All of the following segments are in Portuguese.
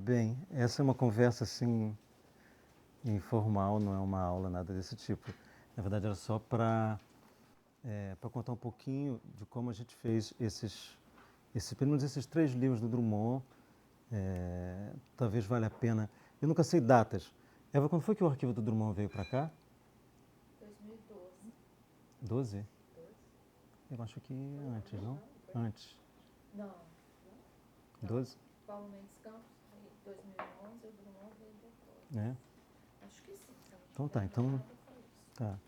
Bem, essa é uma conversa assim informal, não é uma aula, nada desse tipo. Na verdade, era só para contar um pouquinho de como a gente fez pelo menos esses 3 livros do Drummond. Talvez valha a pena. Eu nunca sei datas. Eva, quando foi que o arquivo do Drummond veio para cá? 2012. 12? 12? Eu acho que antes, não? Foi? Antes. Não. 12? Paulo Mendes Campos, em 2011, o Drummond veio depois. É. Acho que sim. Se eu não Então estiver tá, então enganada, foi isso. tá.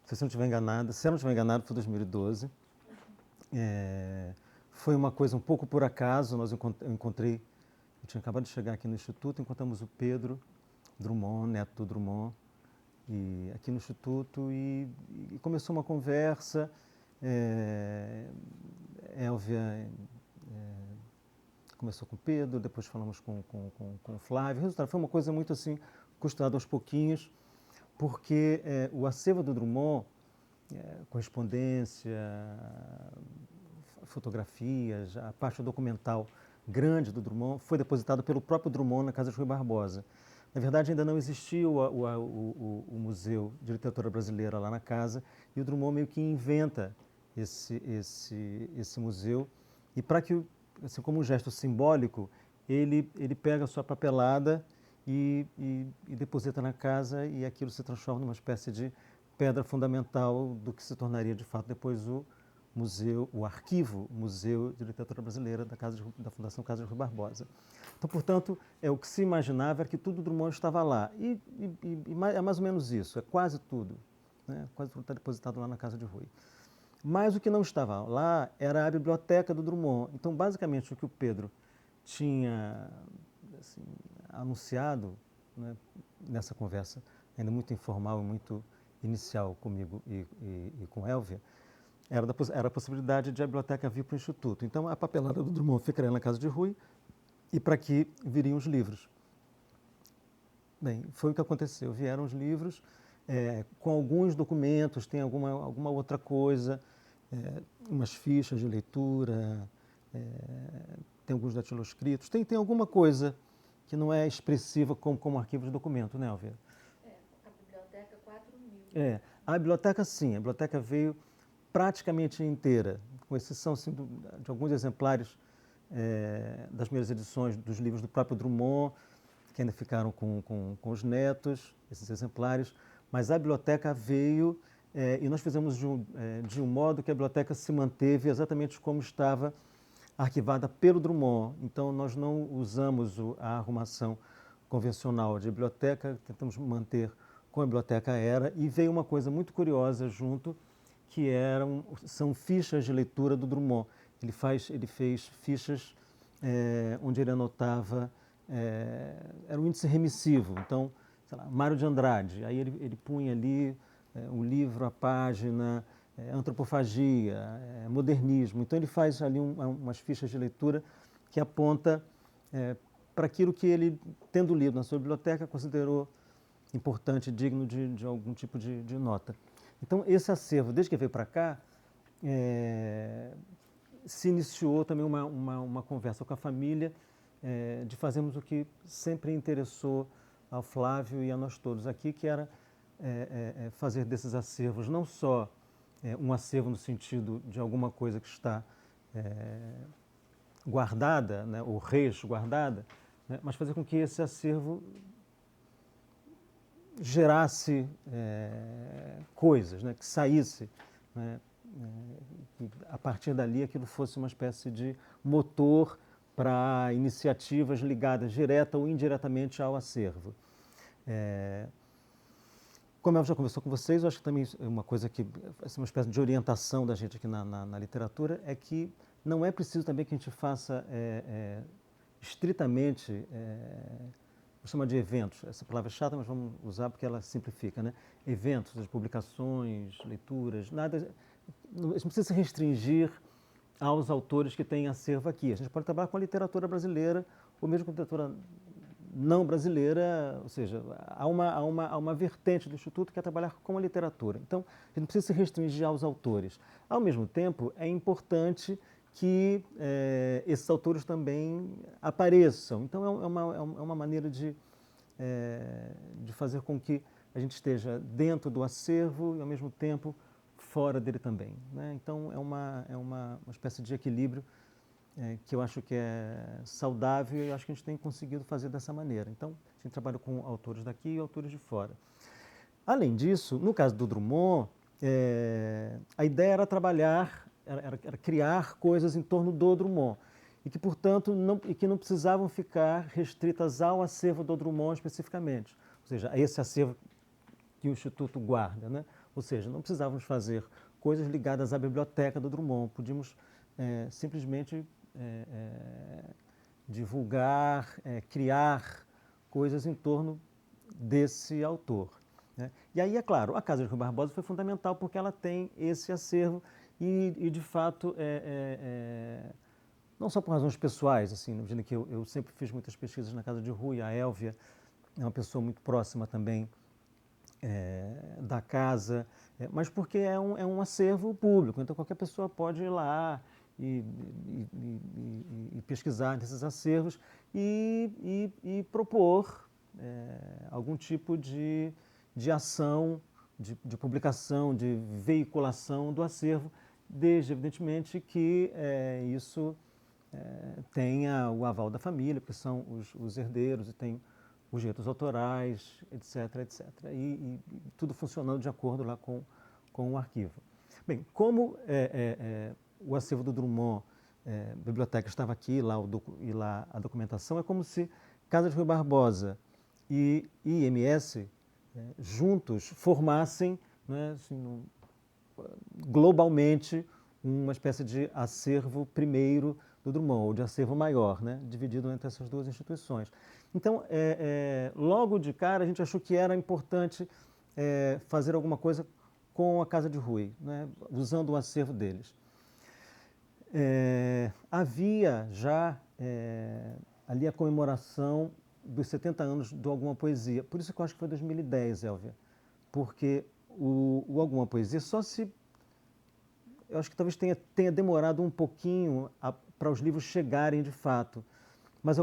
Se você não estiver enganado, se eu não estiver enganado, foi 2012. Foi uma coisa um pouco por acaso, eu encontrei, eu tinha acabado de chegar aqui no Instituto, encontramos o Pedro Drummond, neto do Drummond, aqui no Instituto, e começou uma conversa. Elvia começou com o Pedro, depois falamos com o Flávio. O resultado foi uma coisa muito assim, costurada aos pouquinhos, porque o acervo do Drummond, correspondência, fotografias, a parte documental grande do Drummond foi depositado pelo próprio Drummond na Casa de Rui Barbosa. Na verdade, ainda não existia o Museu de Literatura Brasileira lá na casa, e o Drummond meio que inventa esse museu. E para que, assim, como um gesto simbólico, ele pega a sua papelada e deposita na casa, e aquilo se transforma numa espécie de pedra fundamental do que se tornaria de fato depois o museu, o arquivo Museu de Literatura Brasileira da Fundação Casa de Rui Barbosa. Então, portanto, o que se imaginava era que tudo Drummond estava lá. É mais ou menos isso, é quase tudo. Né? Quase tudo está depositado lá na Casa de Rui. Mas o que não estava lá era a biblioteca do Drummond. Então, basicamente, o que o Pedro tinha assim, anunciado, né, nessa conversa ainda muito informal e muito inicial comigo e com Elvia, era a possibilidade de a biblioteca vir para o Instituto. Então, a papelada do Drummond ficaria na Casa de Rui, e para aqui viriam os livros. Bem, foi o que aconteceu. Vieram os livros com alguns documentos, tem alguma outra coisa, umas fichas de leitura, tem alguns datiloscritos, tem alguma coisa que não é expressiva como arquivo de documento, né, Alvia? A biblioteca 4.000. A biblioteca sim, a biblioteca veio praticamente inteira, com exceção assim, de alguns exemplares das primeiras edições dos livros do próprio Drummond, que ainda ficaram com os netos, esses exemplares, mas a biblioteca veio e nós fizemos de um modo que a biblioteca se manteve exatamente como estava arquivada pelo Drummond. Então nós não usamos a arrumação convencional de biblioteca, tentamos manter como a biblioteca era, e veio uma coisa muito curiosa junto, que são fichas de leitura do Drummond. Ele fez fichas onde ele anotava, era um índice remissivo, então, sei lá, Mário de Andrade, aí ele punha ali o livro, a página, antropofagia, modernismo. Então ele faz ali umas fichas de leitura que aponta para aquilo que ele, tendo lido na sua biblioteca, considerou importante, digno de algum tipo de nota. Então esse acervo, desde que veio para cá, se iniciou também uma conversa com a família de fazermos o que sempre interessou ao Flávio e a nós todos aqui, que era fazer desses acervos não só um acervo no sentido de alguma coisa que está guardada, né, ou resguardada, né, mas fazer com que esse acervo gerasse coisas, né, que saísse, né, que a partir dali aquilo fosse uma espécie de motor para iniciativas ligadas direta ou indiretamente ao acervo. Como eu já conversou com vocês, eu acho que também uma coisa que é uma espécie de orientação da gente aqui na literatura é que não é preciso também que a gente faça estritamente, vou chamar de eventos, essa palavra é chata, mas vamos usar porque ela simplifica, né? Eventos, publicações, leituras, nada, a gente não precisa se restringir aos autores que têm acervo aqui. A gente pode trabalhar com a literatura brasileira, ou mesmo com a literatura não brasileira, ou seja, há uma vertente do Instituto que é trabalhar com a literatura. Então, a gente não precisa se restringir aos autores. Ao mesmo tempo, é importante que esses autores também apareçam. Então, é uma maneira de fazer com que a gente esteja dentro do acervo e, ao mesmo tempo, fora dele também, né? Então, é uma espécie de equilíbrio que eu acho que é saudável e eu acho que a gente tem conseguido fazer dessa maneira. Então, a gente trabalha com autores daqui e autores de fora. Além disso, no caso do Drummond, a ideia era trabalhar, era criar coisas em torno do Drummond e que, portanto, não precisavam ficar restritas ao acervo do Drummond especificamente, ou seja, a esse acervo que o Instituto guarda, né? Ou seja, não precisávamos fazer coisas ligadas à biblioteca do Drummond, podíamos simplesmente divulgar, criar coisas em torno desse autor, né? E aí, é claro, a Casa de Rui Barbosa foi fundamental porque ela tem esse acervo e de fato, não só por razões pessoais, assim, na medida que eu sempre fiz muitas pesquisas na Casa de Rui, a Élvia é uma pessoa muito próxima também da casa, mas porque é um acervo público, então qualquer pessoa pode ir lá e pesquisar nesses acervos e propor algum tipo de ação, de publicação, de veiculação do acervo, desde, evidentemente, que isso tenha o aval da família, porque são os herdeiros e tem os direitos autorais, etc, etc. E tudo funcionando de acordo lá com o arquivo. Bem, como o acervo do Drummond, a biblioteca estava aqui e lá a documentação, é como se Casa de Rui Barbosa e IMS juntos formassem, né, assim, globalmente uma espécie de acervo primeiro do Drummond, ou de acervo maior, né, dividido entre essas duas instituições. Então, logo de cara, a gente achou que era importante fazer alguma coisa com a Casa de Rui, né, usando o acervo deles. Havia já ali a comemoração dos 70 anos do Alguma Poesia, por isso que eu acho que foi 2010, Élvia, porque o Alguma Poesia eu acho que talvez tenha demorado um pouquinho para os livros chegarem de fato. Mas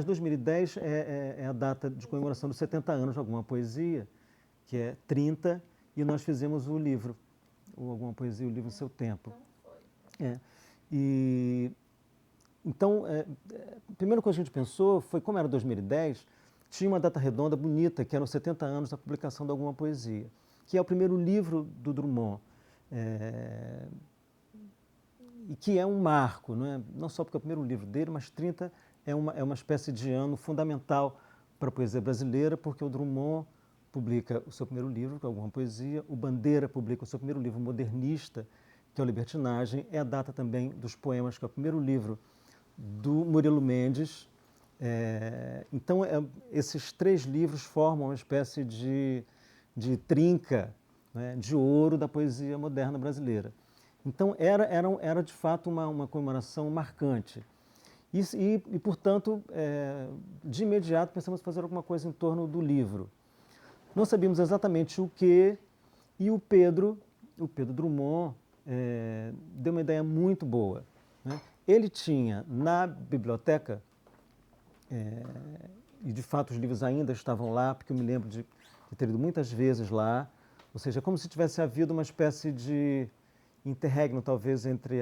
2010 é a data de comemoração dos 70 anos de Alguma Poesia, que é 30, e nós fizemos o livro, Alguma Poesia, o livro Seu Tempo. Então, a primeira coisa que a gente pensou foi, como era 2010, tinha uma data redonda bonita, que eram os 70 anos da publicação de Alguma Poesia, que é o primeiro livro do Drummond. E que é um marco, não só porque é o primeiro livro dele, mas 30 é uma espécie de ano fundamental para a poesia brasileira, porque o Drummond publica o seu primeiro livro, que é Alguma Poesia, o Bandeira publica o seu primeiro livro modernista, que é o Libertinagem, é a data também dos poemas, que é o primeiro livro do Murilo Mendes. Então, esses três livros formam uma espécie de trinca, né, de ouro da poesia moderna brasileira. Então, era de fato uma comemoração marcante. E portanto, de imediato, pensamos em fazer alguma coisa em torno do livro. Não sabíamos exatamente o que, e o Pedro Drummond, deu uma ideia muito boa, né? Ele tinha na biblioteca, e de fato os livros ainda estavam lá, porque eu me lembro de ter ido muitas vezes lá, ou seja, como se tivesse havido uma espécie de interregno, talvez, entre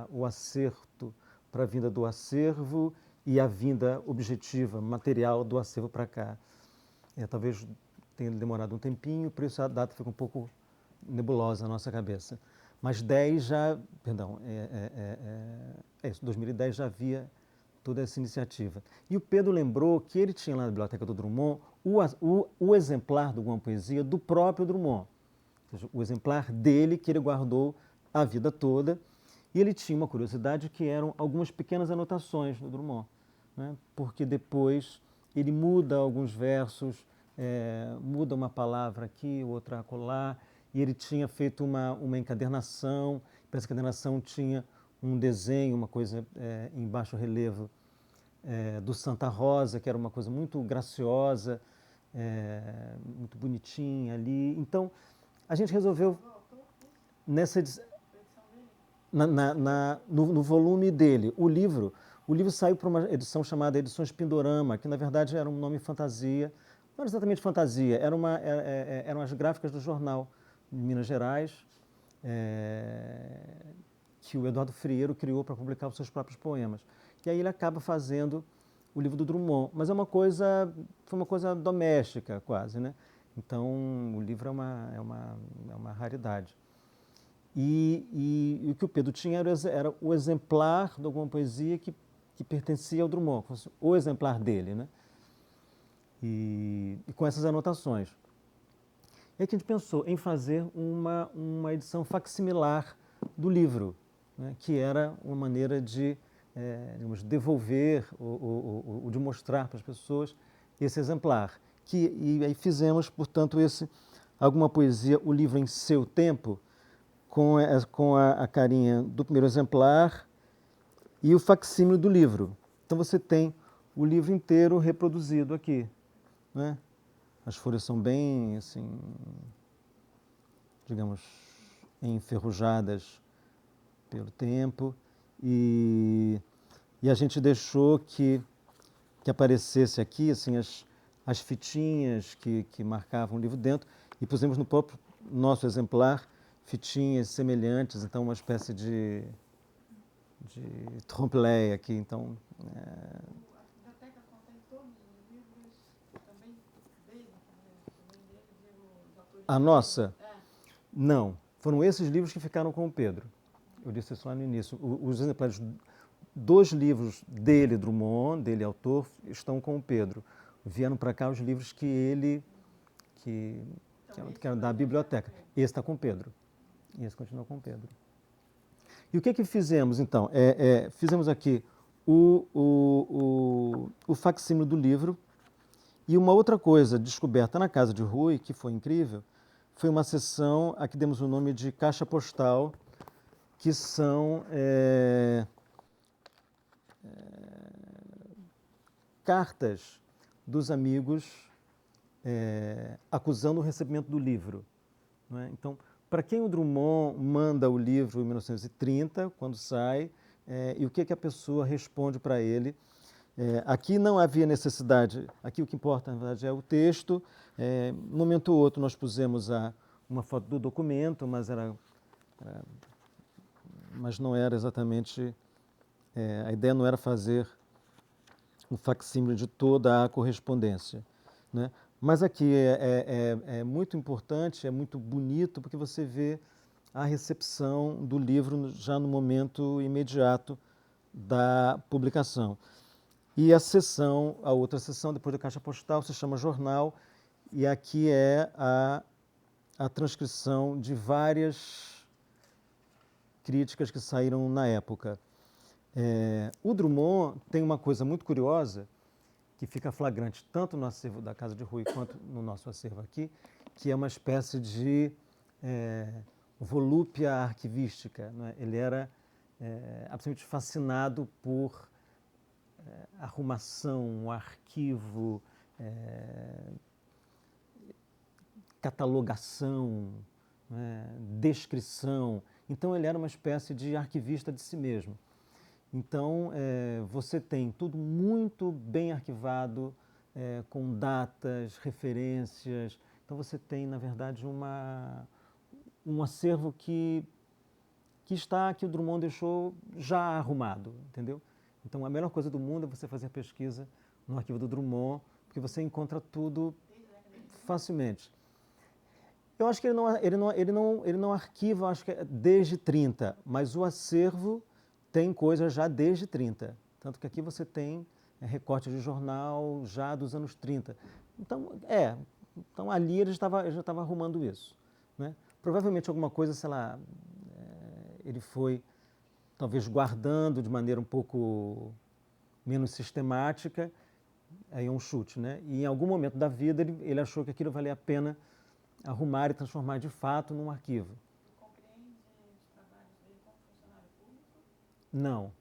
o acerto para a vinda do acervo e a vinda objetiva, material do acervo para cá. Talvez tenha demorado um tempinho, por isso a data fica um pouco nebulosa na nossa cabeça. Mas 10 já, perdão, 2010 já havia toda essa iniciativa. E o Pedro lembrou que ele tinha lá na biblioteca do Drummond o exemplar do Alguma Poesia do próprio Drummond, ou seja, o exemplar dele que ele guardou a vida toda, e ele tinha uma curiosidade que eram algumas pequenas anotações do Drummond, né? Porque depois ele muda alguns versos, muda uma palavra aqui, outra acolá, e ele tinha feito uma encadernação, essa encadernação tinha um desenho, uma coisa em baixo relevo do Santa Rosa, que era uma coisa muito graciosa, muito bonitinha ali. Então, a gente resolveu nessa edição. no volume dele. O livro saiu para uma edição chamada Edições Pindorama, que na verdade era um nome fantasia. Não era exatamente fantasia, eram as gráficas do jornal de Minas Gerais, que o Eduardo Frieiro criou para publicar os seus próprios poemas. E aí ele acaba fazendo o livro do Drummond, mas foi uma coisa doméstica quase, né? Então o livro é uma raridade. E o que o Pedro tinha era o exemplar de alguma poesia que pertencia ao Drummond, fosse o exemplar dele, né? E com essas anotações. E aí que a gente pensou em fazer uma edição facsimilar do livro, né? Que era uma maneira de digamos, devolver ou de mostrar para as pessoas esse exemplar. E aí fizemos, portanto, alguma poesia, o livro em seu tempo, com a carinha do primeiro exemplar e o facsímile do livro. Então você tem o livro inteiro reproduzido aqui, né? As folhas são bem, assim, digamos, enferrujadas pelo tempo e a gente deixou que aparecesse aqui, assim, as fitinhas que marcavam o livro dentro e pusemos no próprio nosso exemplar fitinhas semelhantes, então uma espécie de trompe-l'œil aqui, então... A biblioteca contém todos os livros também dele, também dele, dos autores A dele. nossa? Não. Foram esses livros que ficaram com o Pedro. Eu disse isso lá no início. Os exemplares dos livros dele, Drummond, dele autor, estão com o Pedro. Vieram para cá os livros que eram da biblioteca. Esse está com o Pedro. E esse continua com o Pedro. E o que fizemos, então? Fizemos aqui o facsímile do livro e uma outra coisa descoberta na casa de Rui, que foi incrível, foi uma sessão, aqui demos o nome de caixa postal, que são cartas dos amigos acusando o recebimento do livro. Não é? Então, para quem o Drummond manda o livro em 1930, quando sai, e o que a pessoa responde para ele. Aqui não havia necessidade, aqui o que importa, na verdade, é o texto. No momento ou outro nós pusemos uma foto do documento, mas não era exatamente... a ideia não era fazer um facsímile de toda a correspondência, né? Mas aqui é muito importante, é muito bonito, porque você vê a recepção do livro já no momento imediato da publicação. E a outra sessão, depois da caixa postal, se chama jornal, e aqui é a transcrição de várias críticas que saíram na época. O Drummond tem uma coisa muito curiosa, que fica flagrante tanto no acervo da Casa de Rui quanto no nosso acervo aqui, que é uma espécie de volúpia arquivística. Não é? Ele era absolutamente fascinado por arrumação, arquivo, catalogação, né? Descrição. Então ele era uma espécie de arquivista de si mesmo. Então, você tem tudo muito bem arquivado, com datas, referências. Então, você tem, na verdade, um acervo que o Drummond deixou já arrumado, entendeu? Então, a melhor coisa do mundo é você fazer pesquisa no arquivo do Drummond, porque você encontra tudo facilmente. Eu acho que ele não arquiva, acho que desde 30, mas o acervo tem coisas já desde 30. Tanto que aqui você tem recorte de jornal já dos anos 30. Então ali ele já estava arrumando isso, né? Provavelmente alguma coisa, sei lá, ele foi talvez guardando de maneira um pouco menos sistemática, aí é um chute, né? E em algum momento da vida ele achou que aquilo valia a pena arrumar e transformar de fato num arquivo. Compreende os trabalhos dele como funcionário público? Não.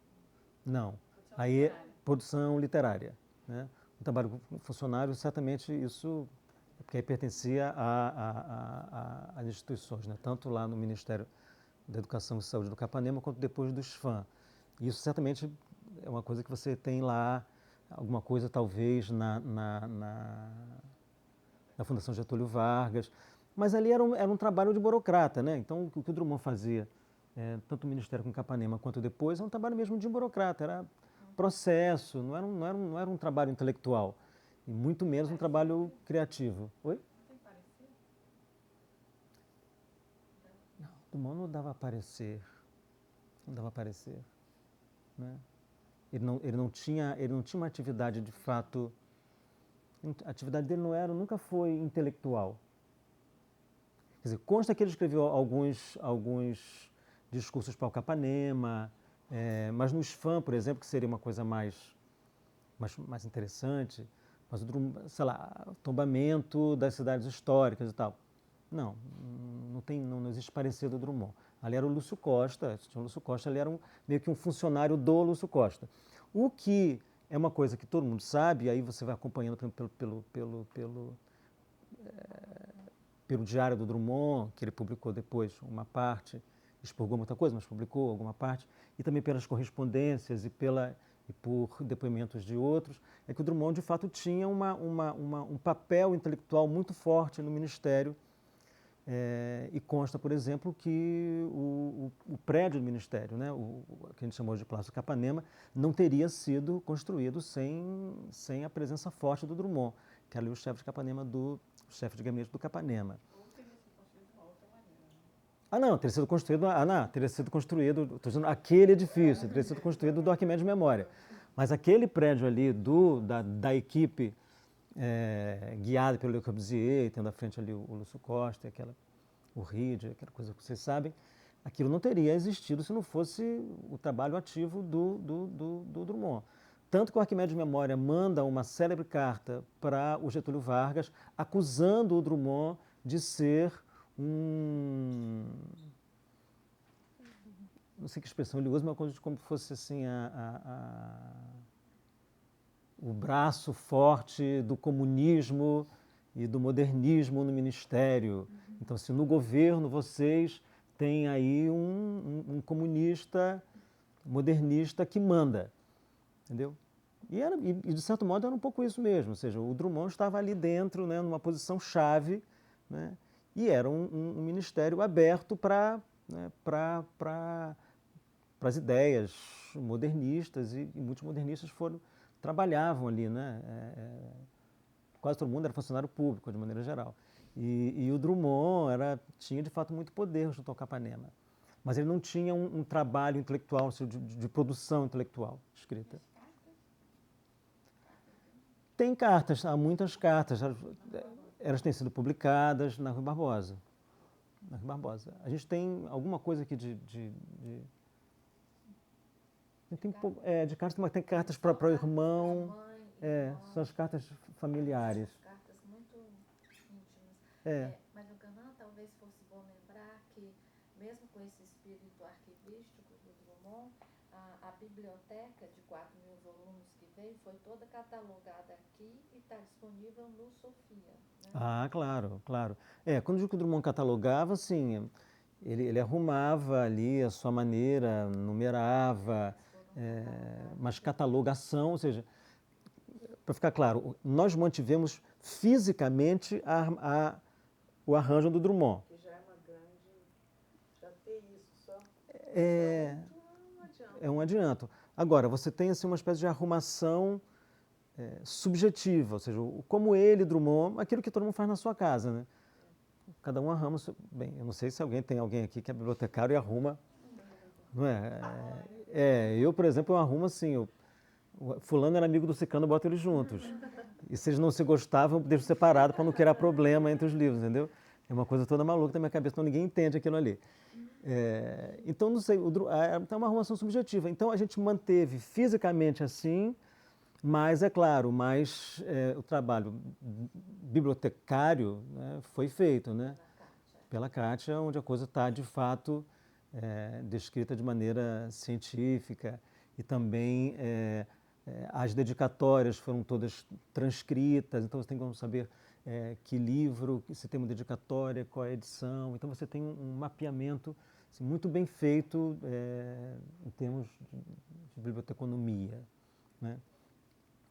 Produção Aí literária. produção literária, né? O trabalho com funcionário, certamente isso, porque aí pertencia às instituições, né? Tanto lá no Ministério da Educação e Saúde do Capanema, quanto depois do SFAM. Isso certamente é uma coisa que você tem lá, alguma coisa talvez na Fundação Getúlio Vargas, mas ali era um trabalho de burocrata, né? Então o que o Drummond fazia, tanto o Ministério com Capanema quanto depois, era um trabalho mesmo de burocrata, era processo, não era um trabalho intelectual, e muito menos um trabalho criativo. Oi? Não tem parecer? Drummond não dava parecer, né? Ele não tinha uma atividade de fato, a atividade dele nunca foi intelectual. Quer dizer, consta que ele escreveu alguns discursos para o Capanema, mas no SFAM, por exemplo, que seria uma coisa mais interessante, mas sei lá, tombamento das cidades históricas e tal. Não existe parecido do Drummond. Ali era o Lúcio Costa, o Lúcio Costa ali era meio que um funcionário do Lúcio Costa. O que é uma coisa que todo mundo sabe, e aí você vai acompanhando pelo Diário do Drummond, que ele publicou depois uma parte, expurgou muita coisa, mas publicou alguma parte, e também pelas correspondências e por depoimentos de outros, é que o Drummond de fato tinha um papel intelectual muito forte no Ministério. E consta, por exemplo, que o prédio do Ministério, né, o que a gente chamou de Palácio Capanema, não teria sido construído sem a presença forte do Drummond, que era ali o chefe de Capanema, o chefe de gabinete do Capanema. Ou teria sido construído de uma outra maneira, né? Não, teria sido construído, estou dizendo, aquele edifício, teria sido construído do Arquimedes Memória. Mas aquele prédio ali da equipe guiada pelo Le Corbusier, tendo à frente ali o Lúcio Costa, o Reed, aquela coisa que vocês sabem, aquilo não teria existido se não fosse o trabalho ativo do Drummond. Tanto que o Arquimedes Memória manda uma célebre carta para o Getúlio Vargas, acusando o Drummond de ser não sei que expressão ele usa, mas como se fosse assim o braço forte do comunismo e do modernismo no Ministério. Então, se no governo vocês têm aí um comunista modernista que manda, entendeu? E de certo modo era um pouco isso mesmo, ou seja, o Drummond estava ali dentro, né, numa posição chave, né, e era um ministério aberto para as ideias modernistas, e muitos modernistas trabalhavam ali, né? Quase todo mundo era funcionário público, de maneira geral. E o Drummond tinha, de fato, muito poder junto ao Capanema. Mas ele não tinha um trabalho intelectual, de produção intelectual escrita. Tem cartas, há muitas cartas. Elas têm sido publicadas na Rui Barbosa. A gente tem alguma coisa aqui de cartas, mas tem cartas para o irmão. São as cartas familiares. Cartas muito íntimas. Mas o Canã talvez fosse bom lembrar que, mesmo com esse espírito arquivístico do Drummond, a biblioteca de 4.000 volumes que veio foi toda catalogada aqui e está disponível no Sofia. Né? Claro. Quando eu digo que o Drummond catalogava, assim, ele arrumava ali a sua maneira, numerava, mas catalogação, ou seja, para ficar claro, nós mantivemos fisicamente o arranjo do Drummond. Que já é uma grande... Já ter isso só... É um adianto. Agora, você tem assim, uma espécie de arrumação subjetiva, ou seja, como ele, Drummond, aquilo que todo mundo faz na sua casa, né? Cada um arruma... Bem, eu não sei se tem alguém aqui que é bibliotecário e arruma... Não é? Eu, por exemplo, eu arrumo assim... Fulano era amigo do ciclano, eu boto eles juntos. E se eles não se gostavam, eu deixo separado para não criar problema entre os livros, entendeu? É uma coisa toda maluca da minha cabeça, então ninguém entende aquilo ali. Então, não sei, é uma arrumação subjetiva. Então, a gente manteve fisicamente assim, mas, é claro, o trabalho bibliotecário, né, foi feito, né, pela Kátia, onde a coisa está, de fato, descrita de maneira científica e também... as dedicatórias foram todas transcritas, então você tem como saber que livro, se tem uma dedicatória, qual é a edição. Então você tem um mapeamento assim, muito bem feito em termos de biblioteconomia, né?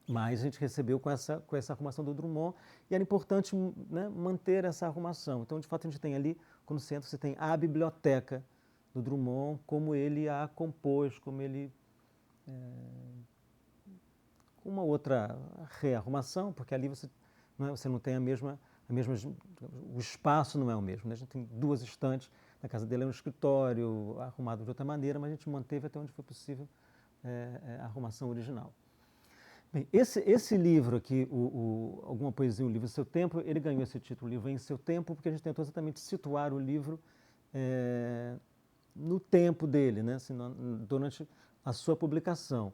Mas a gente recebeu com essa arrumação do Drummond e era importante, né, manter essa arrumação. Então, de fato, a gente tem ali, quando você entra, você tem a biblioteca do Drummond, como ele a compôs, como ele... com uma outra rearrumação, porque ali você não tem a mesma... o espaço não é o mesmo, né? A gente tem 2 estantes, na casa dele é um escritório arrumado de outra maneira, mas a gente manteve até onde foi possível a arrumação original. Bem, esse livro aqui, Alguma Poesia, um Livro em Seu Tempo, ele ganhou esse título, Livro em Seu Tempo, porque a gente tentou exatamente situar o livro no tempo dele, né? Assim, durante a sua publicação.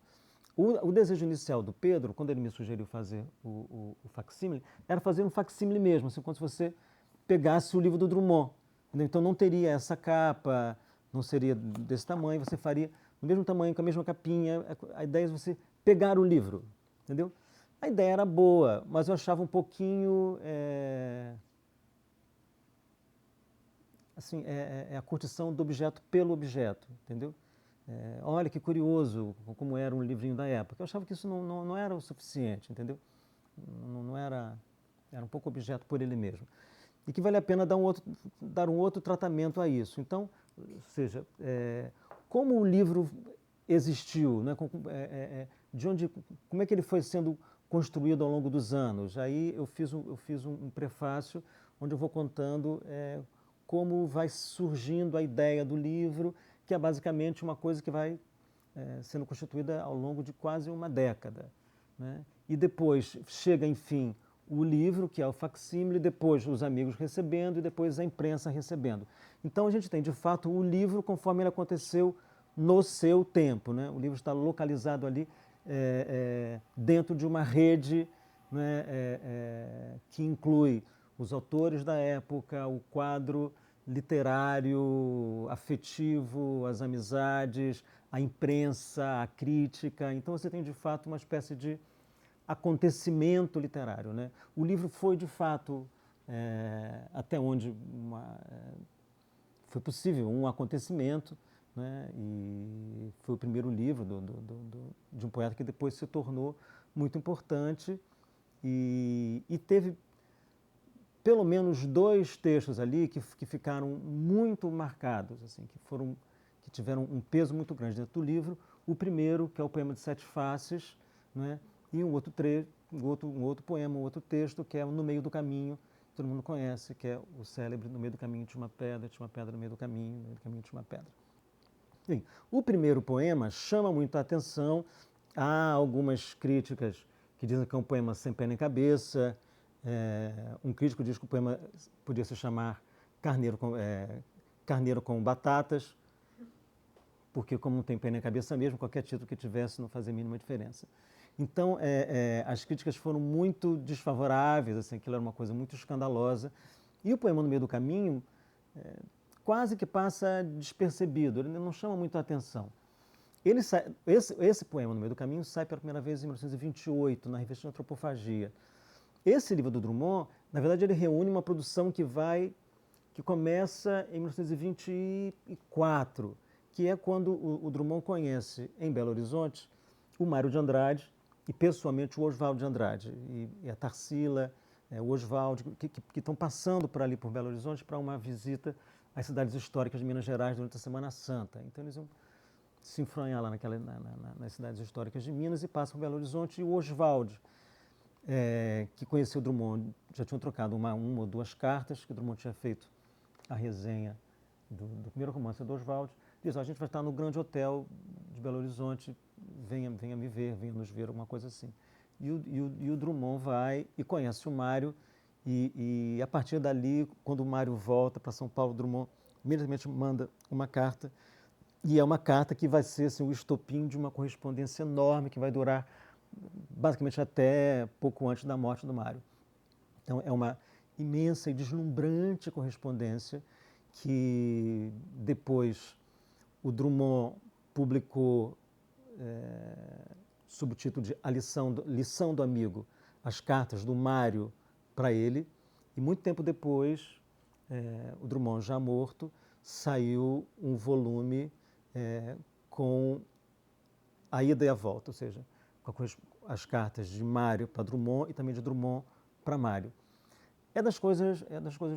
O desejo inicial do Pedro, quando ele me sugeriu fazer o facsímile, era fazer um facsímile mesmo, assim, como se você pegasse o livro do Drummond. Entendeu? Então não teria essa capa, não seria desse tamanho, você faria do mesmo tamanho, com a mesma capinha. A ideia é você pegar o livro, entendeu? A ideia era boa, mas eu achava um pouquinho... assim, a curtição do objeto pelo objeto, entendeu? Olha que curioso como era um livrinho da época. Eu achava que isso não era o suficiente, entendeu? Não era... Era um pouco objeto por ele mesmo. E que vale a pena dar um outro tratamento a isso. Então, ou seja, como o livro existiu, né? Como é que ele foi sendo construído ao longo dos anos? Aí eu fiz um prefácio onde eu vou contando como vai surgindo a ideia do livro, que é basicamente uma coisa que vai sendo constituída ao longo de quase uma década, né? E depois chega, enfim, o livro, que é o facsímile, depois os amigos recebendo e depois a imprensa recebendo. Então a gente tem, de fato, o livro conforme ele aconteceu no seu tempo, né? O livro está localizado ali dentro de uma rede, né, que inclui os autores da época, o quadro literário, afetivo, as amizades, a imprensa, a crítica. Então você tem, de fato, uma espécie de acontecimento literário, né? O livro foi, de fato, até onde foi possível, um acontecimento, né? E foi o primeiro livro de um poeta que depois se tornou muito importante e teve pelo menos 2 textos ali que ficaram muito marcados, assim, que tiveram um peso muito grande dentro do livro. O primeiro, que é o poema de 7 faces, né? E um outro poema, um outro texto, que é No Meio do Caminho, que todo mundo conhece, que é o célebre No Meio do Caminho tinha uma pedra no meio do caminho, no meio do caminho tinha uma pedra. Bem, o primeiro poema chama muito a atenção. Há algumas críticas que dizem que é um poema sem pé nem cabeça. Um crítico diz que o poema podia se chamar Carneiro com Batatas, porque como não tem pé nem cabeça mesmo, qualquer título que tivesse não fazia a mínima diferença. Então, as críticas foram muito desfavoráveis, assim, aquilo era uma coisa muito escandalosa. E o poema No Meio do Caminho quase que passa despercebido, ele não chama muito a atenção. Esse poema No Meio do Caminho sai pela primeira vez em 1928, na revista Antropofagia. Esse livro do Drummond, na verdade, ele reúne uma produção que começa em 1924, que é quando o Drummond conhece, em Belo Horizonte, o Mário de Andrade e, pessoalmente, o Oswald de Andrade. E a Tarsila, o Oswald, que estão passando por ali, por Belo Horizonte, para uma visita às cidades históricas de Minas Gerais durante a Semana Santa. Então, eles vão se enfronhar lá nas cidades históricas de Minas e passam por Belo Horizonte. E o Oswald, que conheceu o Drummond, já tinham trocado uma ou 2 cartas, que o Drummond tinha feito a resenha do primeiro romance do Oswald, diz: a gente vai estar no Grande Hotel de Belo Horizonte, venha me ver, venha nos ver, alguma coisa assim. E o Drummond vai e conhece o Mário, e a partir dali, quando o Mário volta para São Paulo, o Drummond imediatamente manda uma carta, e é uma carta que vai ser assim, o estopim de uma correspondência enorme, que vai durar basicamente até pouco antes da morte do Mário. Então é uma imensa e deslumbrante correspondência que depois o Drummond publicou sob o título de A Lição do Amigo, as cartas do Mário para ele, e muito tempo depois, o Drummond já morto, saiu um volume com a ida e a volta, ou seja, com as cartas de Mário para Drummond e também de Drummond para Mário. É das coisas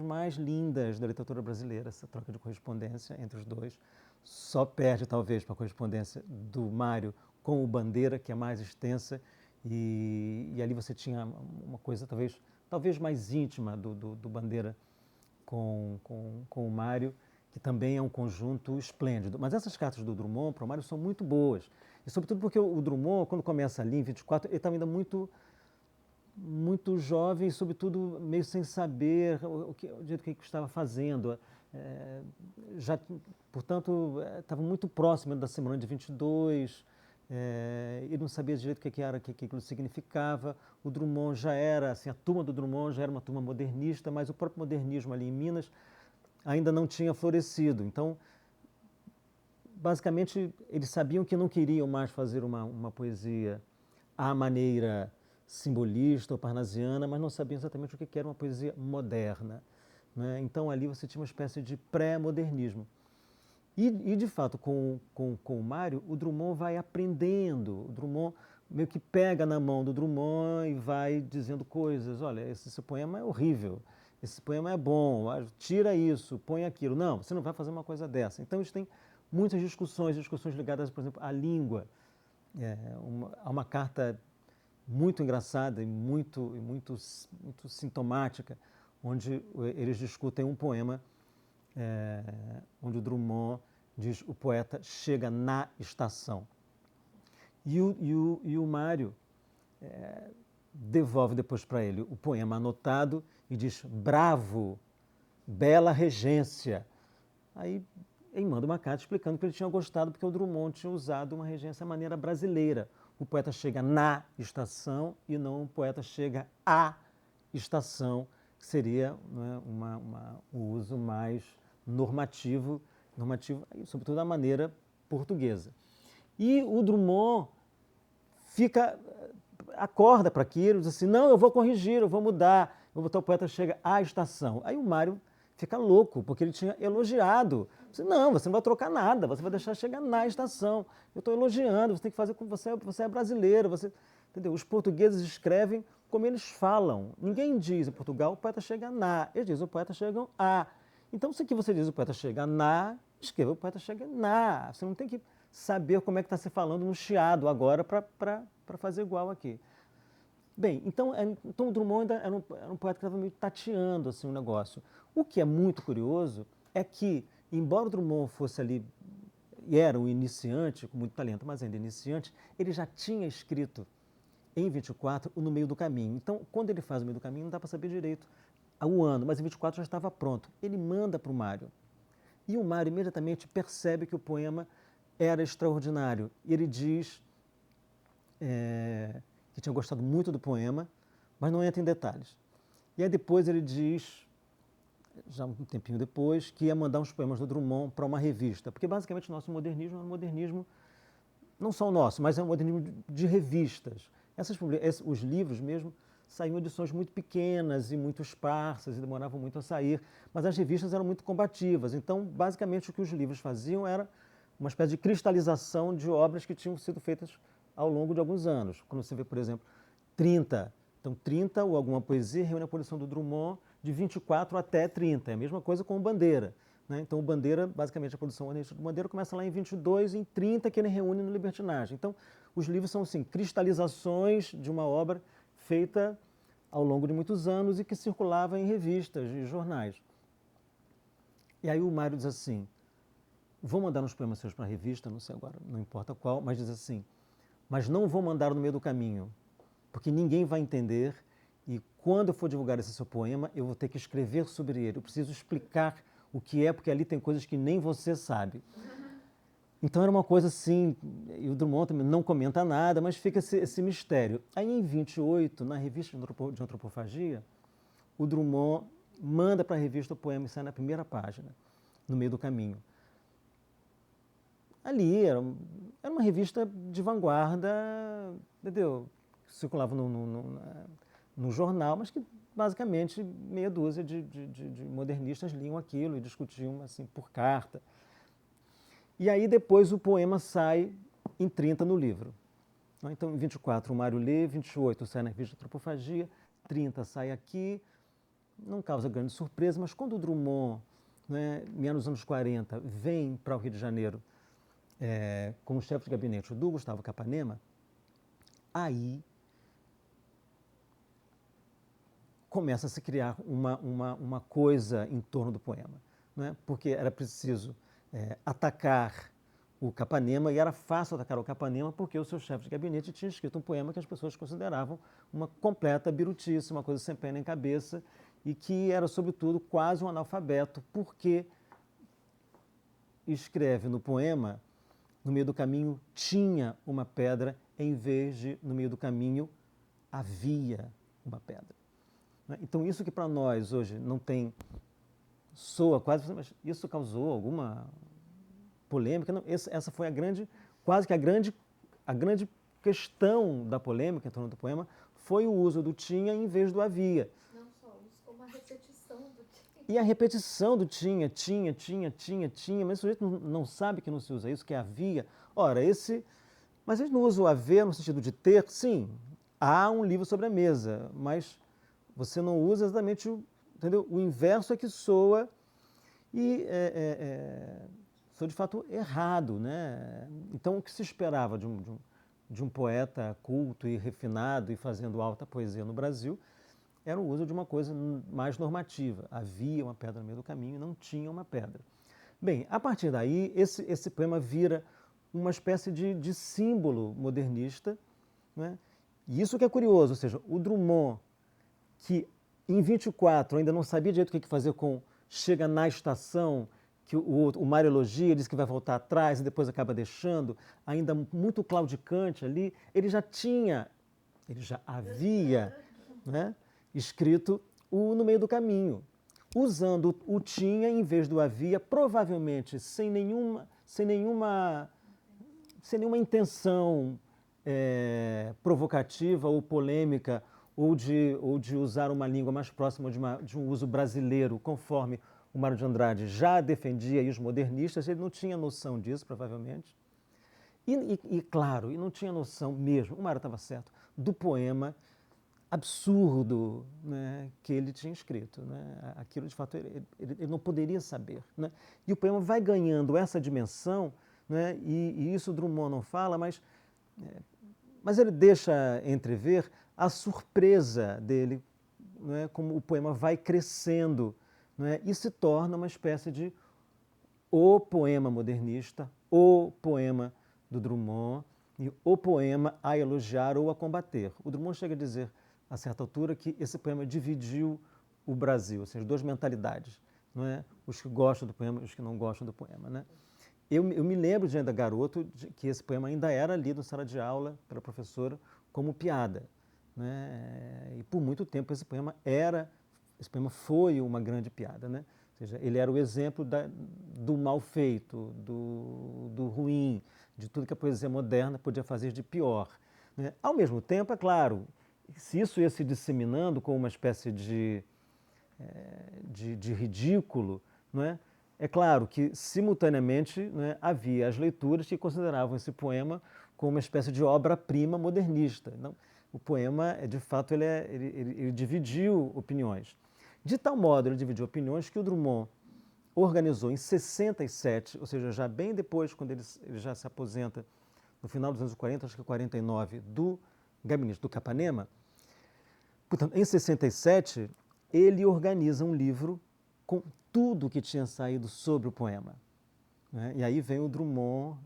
mais lindas da literatura brasileira, essa troca de correspondência entre os dois. Só perde, talvez, para a correspondência do Mário com o Bandeira, que é mais extensa, e ali você tinha uma coisa talvez mais íntima do Bandeira com o Mário, que também é um conjunto esplêndido. Mas essas cartas do Drummond para o Mário são muito boas, e sobretudo porque o Drummond, quando começa ali em 24, ele estava ainda muito jovem, sobretudo meio sem saber o jeito que estava fazendo. Portanto, estava muito próximo da Semana de 22, ele não sabia direito o que aquilo significava. O Drummond já era, assim, a turma do Drummond já era uma turma modernista, mas o próprio modernismo ali em Minas ainda não tinha florescido. Então, basicamente, eles sabiam que não queriam mais fazer uma poesia à maneira simbolista ou parnasiana, mas não sabiam exatamente o que era uma poesia moderna, né? Então ali você tinha uma espécie de pré-modernismo. E de fato, com o Mário, o Drummond vai aprendendo, o Drummond meio que pega na mão do Drummond e vai dizendo coisas. Olha, esse poema é horrível, esse poema é bom, tira isso, põe aquilo. Não, você não vai fazer uma coisa dessa. Então eles têm muitas discussões ligadas, por exemplo, à língua. Há uma carta muito engraçada e muito sintomática, onde eles discutem um poema onde o Drummond diz: o poeta chega na estação. E o Mário devolve depois para ele o poema anotado e diz: bravo, bela regência. Aí ele manda uma carta explicando que ele tinha gostado porque o Drummond tinha usado uma regência à maneira brasileira. O poeta chega na estação e não o poeta chega à estação, que seria, né, o uso mais normativo, sobretudo da maneira portuguesa. E o Drummond acorda para aquilo, diz assim: não, eu vou corrigir, eu vou mudar, eu vou botar o poeta chega à estação. Aí o Mário fica louco, porque ele tinha elogiado. Não, você não vai trocar nada, você vai deixar chegar na estação. Eu estou elogiando, você tem que fazer como você é brasileiro. Entendeu? Os portugueses escrevem como eles falam. Ninguém diz em Portugal o poeta chega na, eles dizem o poeta chega a. Então, se aqui você diz o poeta chega na, escreva o poeta chega na. Você não tem que saber como é que está se falando no chiado agora para fazer igual aqui. Bem, então o Drummond ainda era um poeta que estava meio tateando assim, o negócio. O que é muito curioso é que, embora o Drummond fosse ali, e era um iniciante, com muito talento, mas ainda iniciante, ele já tinha escrito em 24 o No Meio do Caminho. Então, quando ele faz o Meio do Caminho, não dá para saber direito o ano, mas em 24 já estava pronto. Ele manda para o Mário. E o Mário imediatamente percebe que o poema era extraordinário. E ele diz que tinha gostado muito do poema, mas não entra em detalhes. E aí depois ele diz, já um tempinho depois, que ia mandar uns poemas do Drummond para uma revista, porque basicamente o nosso modernismo é um modernismo, não só o nosso, mas é um modernismo de revistas. Os livros mesmo saíam em edições muito pequenas e muito esparsas e demoravam muito a sair, mas as revistas eram muito combativas. Então, basicamente, o que os livros faziam era uma espécie de cristalização de obras que tinham sido feitas ao longo de alguns anos. Quando você vê, por exemplo, 30. Então, 30, ou alguma poesia, reúne a produção do Drummond de 24 até 30. É a mesma coisa com o Bandeira, né? Então, o Bandeira, basicamente, a produção do Bandeira começa lá em 22, em 30 que ele reúne no Libertinagem. Então, os livros são, assim, cristalizações de uma obra feita ao longo de muitos anos e que circulava em revistas e jornais. E aí o Mário diz assim: vou mandar uns poemas seus para a revista, não sei agora, não importa qual, mas diz assim: mas não vou mandar No Meio do Caminho, porque ninguém vai entender e quando eu for divulgar esse seu poema, eu vou ter que escrever sobre ele. Eu preciso explicar o que é, porque ali tem coisas que nem você sabe. Então era uma coisa assim, e o Drummond também não comenta nada, mas fica esse mistério. Aí em 28, na revista de Antropofagia, o Drummond manda para a revista o poema e sai na primeira página, No Meio do Caminho. Ali era uma revista de vanguarda, entendeu? Circulava no jornal, mas que basicamente meia dúzia de modernistas liam aquilo e discutiam assim por carta. E aí depois o poema sai em 30 no livro. Então, em 24 o Mário lê, 28 sai na revista Antropofagia, 30 sai aqui, não causa grande surpresa, mas quando o Drummond, né, nos anos 40, vem para o Rio de Janeiro como chefe de gabinete do Gustavo Capanema, aí começa a se criar uma coisa em torno do poema, né? Porque era preciso atacar o Capanema, e era fácil atacar o Capanema porque o seu chefe de gabinete tinha escrito um poema que as pessoas consideravam uma completa birutice, uma coisa sem pé nem cabeça, e que era, sobretudo, quase um analfabeto, porque escreve no poema, no meio do caminho tinha uma pedra, em vez de no meio do caminho havia uma pedra. Então, isso que para nós hoje não tem, soa quase, mas isso causou alguma polêmica? Não, essa foi quase que a grande questão da polêmica em torno do poema, foi o uso do tinha em vez do havia. Não só isso, como a repetição do tinha. E a repetição do tinha, mas o sujeito não sabe que não se usa isso, que é havia. Ora, mas eles não usam o haver no sentido de ter, sim, há um livro sobre a mesa, mas você não usa exatamente entendeu? O inverso é que soa, e soa de fato errado, né? Então, o que se esperava de um poeta culto e refinado e fazendo alta poesia no Brasil era o uso de uma coisa mais normativa. Havia uma pedra no meio do caminho e não tinha uma pedra. Bem, a partir daí, esse poema vira uma espécie de símbolo modernista, né? E isso que é curioso, ou seja, o Drummond, que em 24 ainda não sabia direito o que fazer com chega na estação, que o Mário elogia, diz que vai voltar atrás e depois acaba deixando, ainda muito claudicante ali, ele já havia, né, escrito o No Meio do Caminho, usando o tinha em vez do havia, provavelmente sem nenhuma intenção provocativa ou polêmica, ou de usar uma língua mais próxima de um uso brasileiro, conforme o Mário de Andrade já defendia, e os modernistas, ele não tinha noção disso, provavelmente. E claro, e não tinha noção mesmo, o Mário estava certo, do poema absurdo, né, que ele tinha escrito, né? Aquilo, de fato, ele não poderia saber, né? E o poema vai ganhando essa dimensão, né? E isso o Drummond não fala, mas ele deixa entrever a surpresa dele, né, como o poema vai crescendo, né, e se torna uma espécie de o poema modernista, o poema do Drummond, e o poema a elogiar ou a combater. O Drummond chega a dizer, a certa altura, que esse poema dividiu o Brasil, ou seja, duas mentalidades, não é? Os que gostam do poema e os que não gostam do poema, né? Eu me lembro, de ainda garoto, que esse poema ainda era lido em sala de aula pela professora como piada, né? E por muito tempo esse poema foi uma grande piada, né? Ou seja, ele era o exemplo do mal feito, do ruim, de tudo que a poesia moderna podia fazer de pior, né? Ao mesmo tempo, é claro, se isso ia se disseminando com uma espécie de ridículo, não é? É claro que, simultaneamente, né, havia as leituras que consideravam esse poema como uma espécie de obra-prima modernista. Então, o poema, de fato, ele dividiu opiniões. De tal modo, ele dividiu opiniões que o Drummond organizou em 67, ou seja, já bem depois, quando ele já se aposenta, no final dos anos 40, acho que 49, do gabinete do Capanema. Portanto, em 67, ele organiza um livro com tudo que tinha saído sobre o poema, né? E aí vem o Drummond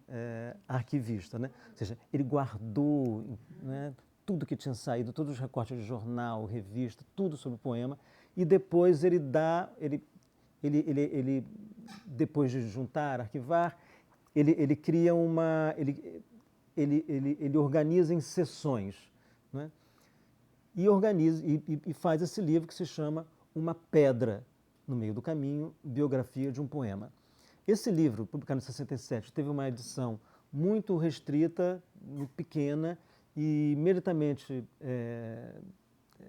arquivista, né? Ou seja, ele guardou, né, tudo que tinha saído, todos os recortes de jornal, revista, tudo sobre o poema, e depois ele depois de juntar, arquivar, ele cria ele organiza em sessões, né? E faz esse livro que se chama Uma Pedra no Meio do Caminho, Biografia de um Poema. Esse livro, publicado em 67, teve uma edição muito restrita, muito pequena, e imediatamente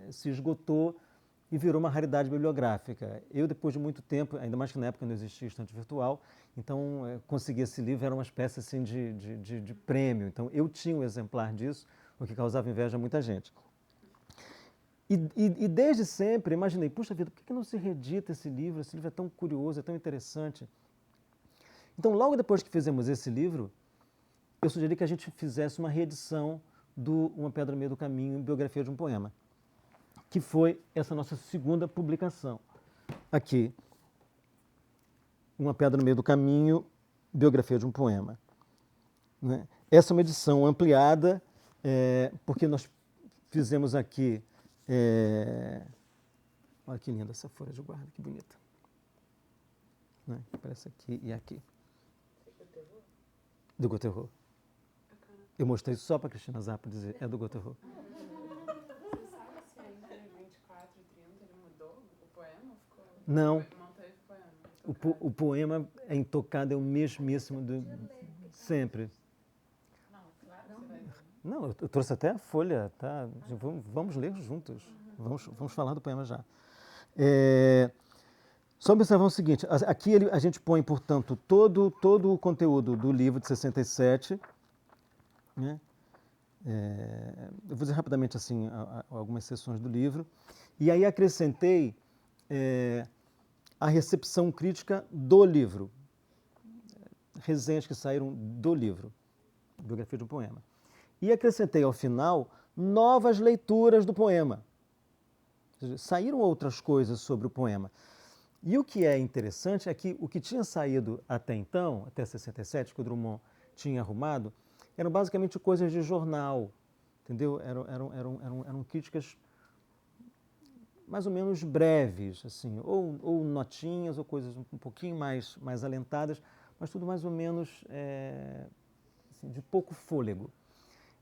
se esgotou, e virou uma raridade bibliográfica. Eu, depois de muito tempo, ainda mais que na época não existia estante virtual, então consegui esse livro, era uma espécie assim, de prêmio. Então eu tinha um exemplar disso, o que causava inveja a muita gente. E desde sempre imaginei, puxa vida, por que não se reedita esse livro? Esse livro é tão curioso, é tão interessante. Então, logo depois que fizemos esse livro, eu sugeri que a gente fizesse uma reedição do Uma Pedra no Meio do Caminho, Biografia de um Poema, que foi essa nossa segunda publicação. Aqui, Uma Pedra no Meio do Caminho, Biografia de um Poema. Né? Essa é uma edição ampliada, porque nós fizemos aqui... olha que linda essa folha de guarda, que bonita. Né? Parece aqui e aqui. Do Gotteron. Eu mostrei só para a Cristina Zappa dizer, é do Gotteron. Você sabe se entre 24 e 30 ele mudou o poema? Não. Não teve poema. O poema é intocado, é o mesmíssimo sempre. Não, claro que você vai ler. Não, eu trouxe até a folha, tá? Vamos ler juntos. Vamos falar do poema já. Só observar o seguinte, aqui a gente põe, portanto, todo o conteúdo do livro de 67, né? Eu vou dizer rapidamente assim, algumas seções do livro, e aí acrescentei a recepção crítica do livro, resenhas que saíram do livro, Biografia de um Poema. E acrescentei ao final novas leituras do poema. Ou seja, saíram outras coisas sobre o poema. E o que é interessante é que o que tinha saído até então, até 67, que o Drummond tinha arrumado, eram basicamente coisas de jornal, entendeu? Eram críticas mais ou menos breves, assim, ou notinhas, ou coisas um pouquinho mais alentadas, mas tudo mais ou menos assim, de pouco fôlego.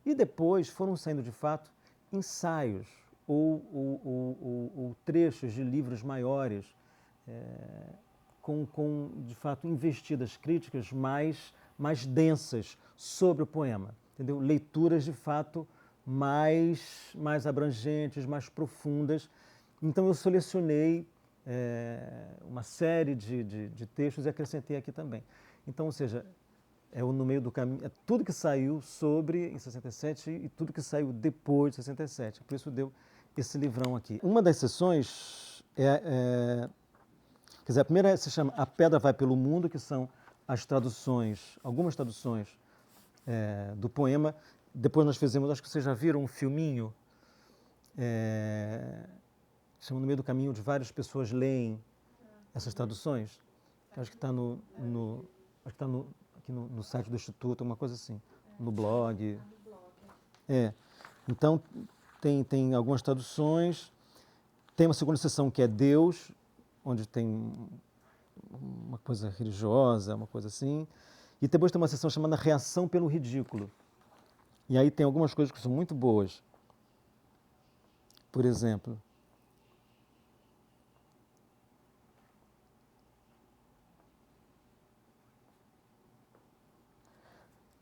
E depois foram saindo, de fato, ensaios ou trechos de livros maiores, com, de fato, investidas críticas mais densas sobre o poema, entendeu? Leituras, de fato, mais abrangentes, mais profundas. Então, eu selecionei uma série de textos e acrescentei aqui também. Então, ou seja, No Meio do Caminho, é tudo que saiu em 67 e tudo que saiu depois de 67. Por isso deu esse livrão aqui. Uma das sessões quer dizer, a primeira se chama A Pedra Vai pelo Mundo, que são as traduções, algumas traduções do poema. Depois nós fizemos, acho que vocês já viram um filminho, chama No Meio do Caminho, onde várias pessoas leem essas traduções. Acho que está aqui no site do Instituto, uma coisa assim, no blog. Então, tem algumas traduções. Tem uma segunda seção que é Deus, onde tem uma coisa religiosa, uma coisa assim. E depois tem uma seção chamada Reação pelo Ridículo. E aí tem algumas coisas que são muito boas. Por exemplo,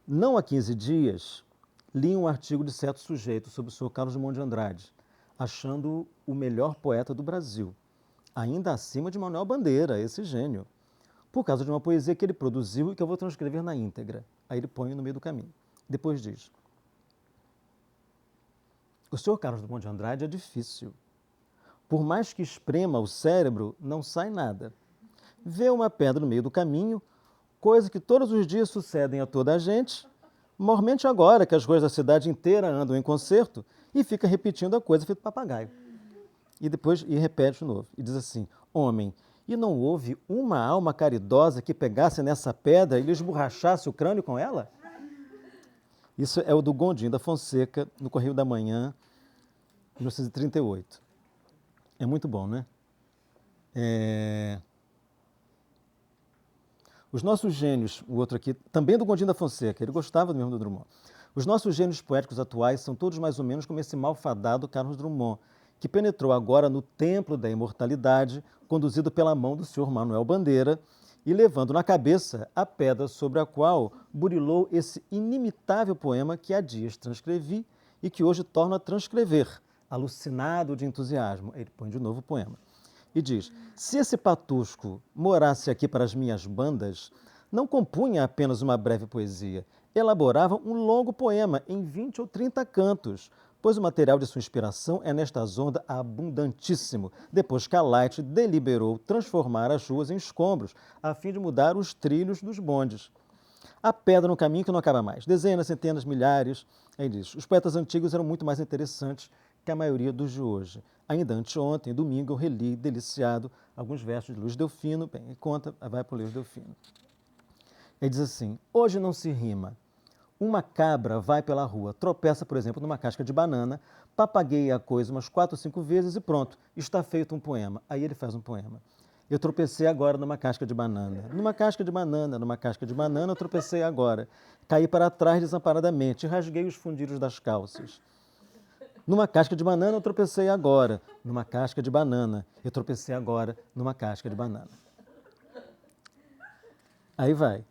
não há 15 dias, li um artigo de certo sujeito sobre o Sr. Carlos Drummond de Andrade, achando-o o melhor poeta do Brasil, ainda acima de Manuel Bandeira, esse gênio, por causa de uma poesia que ele produziu e que eu vou transcrever na íntegra. Aí ele põe No Meio do Caminho. Depois diz: o Sr. Carlos Drummond de Andrade é difícil. Por mais que esprema o cérebro, não sai nada. Vê uma pedra no meio do caminho, coisa que todos os dias sucedem a toda a gente, mormente agora que as ruas da cidade inteira andam em concerto, e fica repetindo a coisa feito papagaio. E depois repete de novo, e diz assim: homem, e não houve uma alma caridosa que pegasse nessa pedra e lhe esborrachasse o crânio com ela? Isso é o do Gondim da Fonseca, no Correio da Manhã, 1938. É muito bom, né? Os nossos gênios, o outro aqui, também do Gondim da Fonseca, ele gostava do mesmo do Drummond. Os nossos gênios poéticos atuais são todos mais ou menos como esse malfadado Carlos Drummond, que penetrou agora no templo da imortalidade, conduzido pela mão do senhor Manuel Bandeira, e levando na cabeça a pedra sobre a qual burilou esse inimitável poema que há dias transcrevi e que hoje torno a transcrever, alucinado de entusiasmo. Ele põe de novo o poema. E diz: se esse patusco morasse aqui para as minhas bandas, não compunha apenas uma breve poesia, elaborava um longo poema em 20 ou 30 cantos, pois o material de sua inspiração é nesta onda abundantíssimo, depois que a Light deliberou transformar as ruas em escombros, a fim de mudar os trilhos dos bondes. A pedra no caminho que não acaba mais. Dezenas, centenas, milhares. Aí diz: os poetas antigos eram muito mais interessantes que a maioria dos de hoje. Ainda anteontem, domingo, eu reli, deliciado, alguns versos de Luiz Delfino. Bem, conta, vai para o Luiz Delfino. Ele diz assim: hoje não se rima. Uma cabra vai pela rua, tropeça, por exemplo, numa casca de banana, papagueia a coisa umas 4 ou 5 vezes e pronto, está feito um poema. Aí ele faz um poema. Eu tropecei agora numa casca de banana. Numa casca de banana, numa casca de banana, eu tropecei agora. Caí para trás desamparadamente, rasguei os fundilhos das calças. Numa casca de banana, eu tropecei agora. Numa casca de banana, eu tropecei agora numa casca de banana. Aí vai.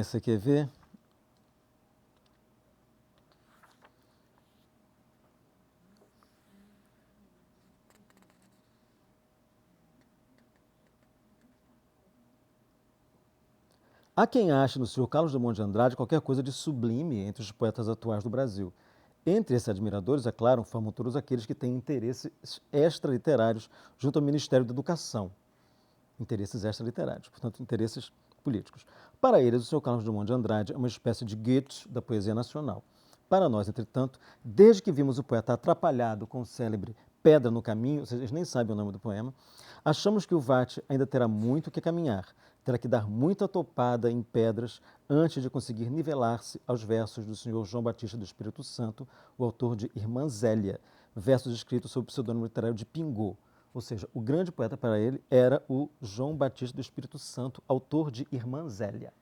Você quer ver? Há quem ache no Sr. Carlos Drummond de Andrade qualquer coisa de sublime entre os poetas atuais do Brasil. Entre esses admiradores, é claro, formam todos aqueles que têm interesses extraliterários junto ao Ministério da Educação. Interesses extraliterários, portanto, interesses políticos. Para eles, o Sr. Carlos Drummond de Andrade é uma espécie de Goethe da poesia nacional. Para nós, entretanto, desde que vimos o poeta atrapalhado com o célebre Pedra no Caminho, ou seja, eles nem sabem o nome do poema, achamos que o Vate ainda terá muito que caminhar, terá que dar muita topada em pedras antes de conseguir nivelar-se aos versos do Sr. João Batista do Espírito Santo, o autor de Irmã Zélia, versos escritos sob o pseudônimo literário de Pingô. Ou seja, o grande poeta para ele era o João Batista do Espírito Santo, autor de Irmã Zélia.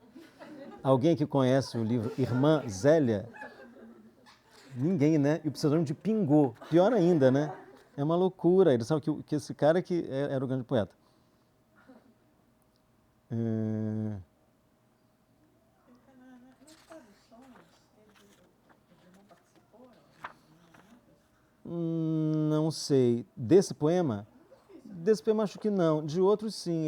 Alguém aqui conhece o livro Irmã Zélia? Ninguém, né? E o pseudônimo de Pingô. Pior ainda, né? É uma loucura. Ele sabe que esse cara que era o grande poeta. Nas traduções, ele não participou? Não sei. Desse poema? Desse poema acho que não. De outros sim.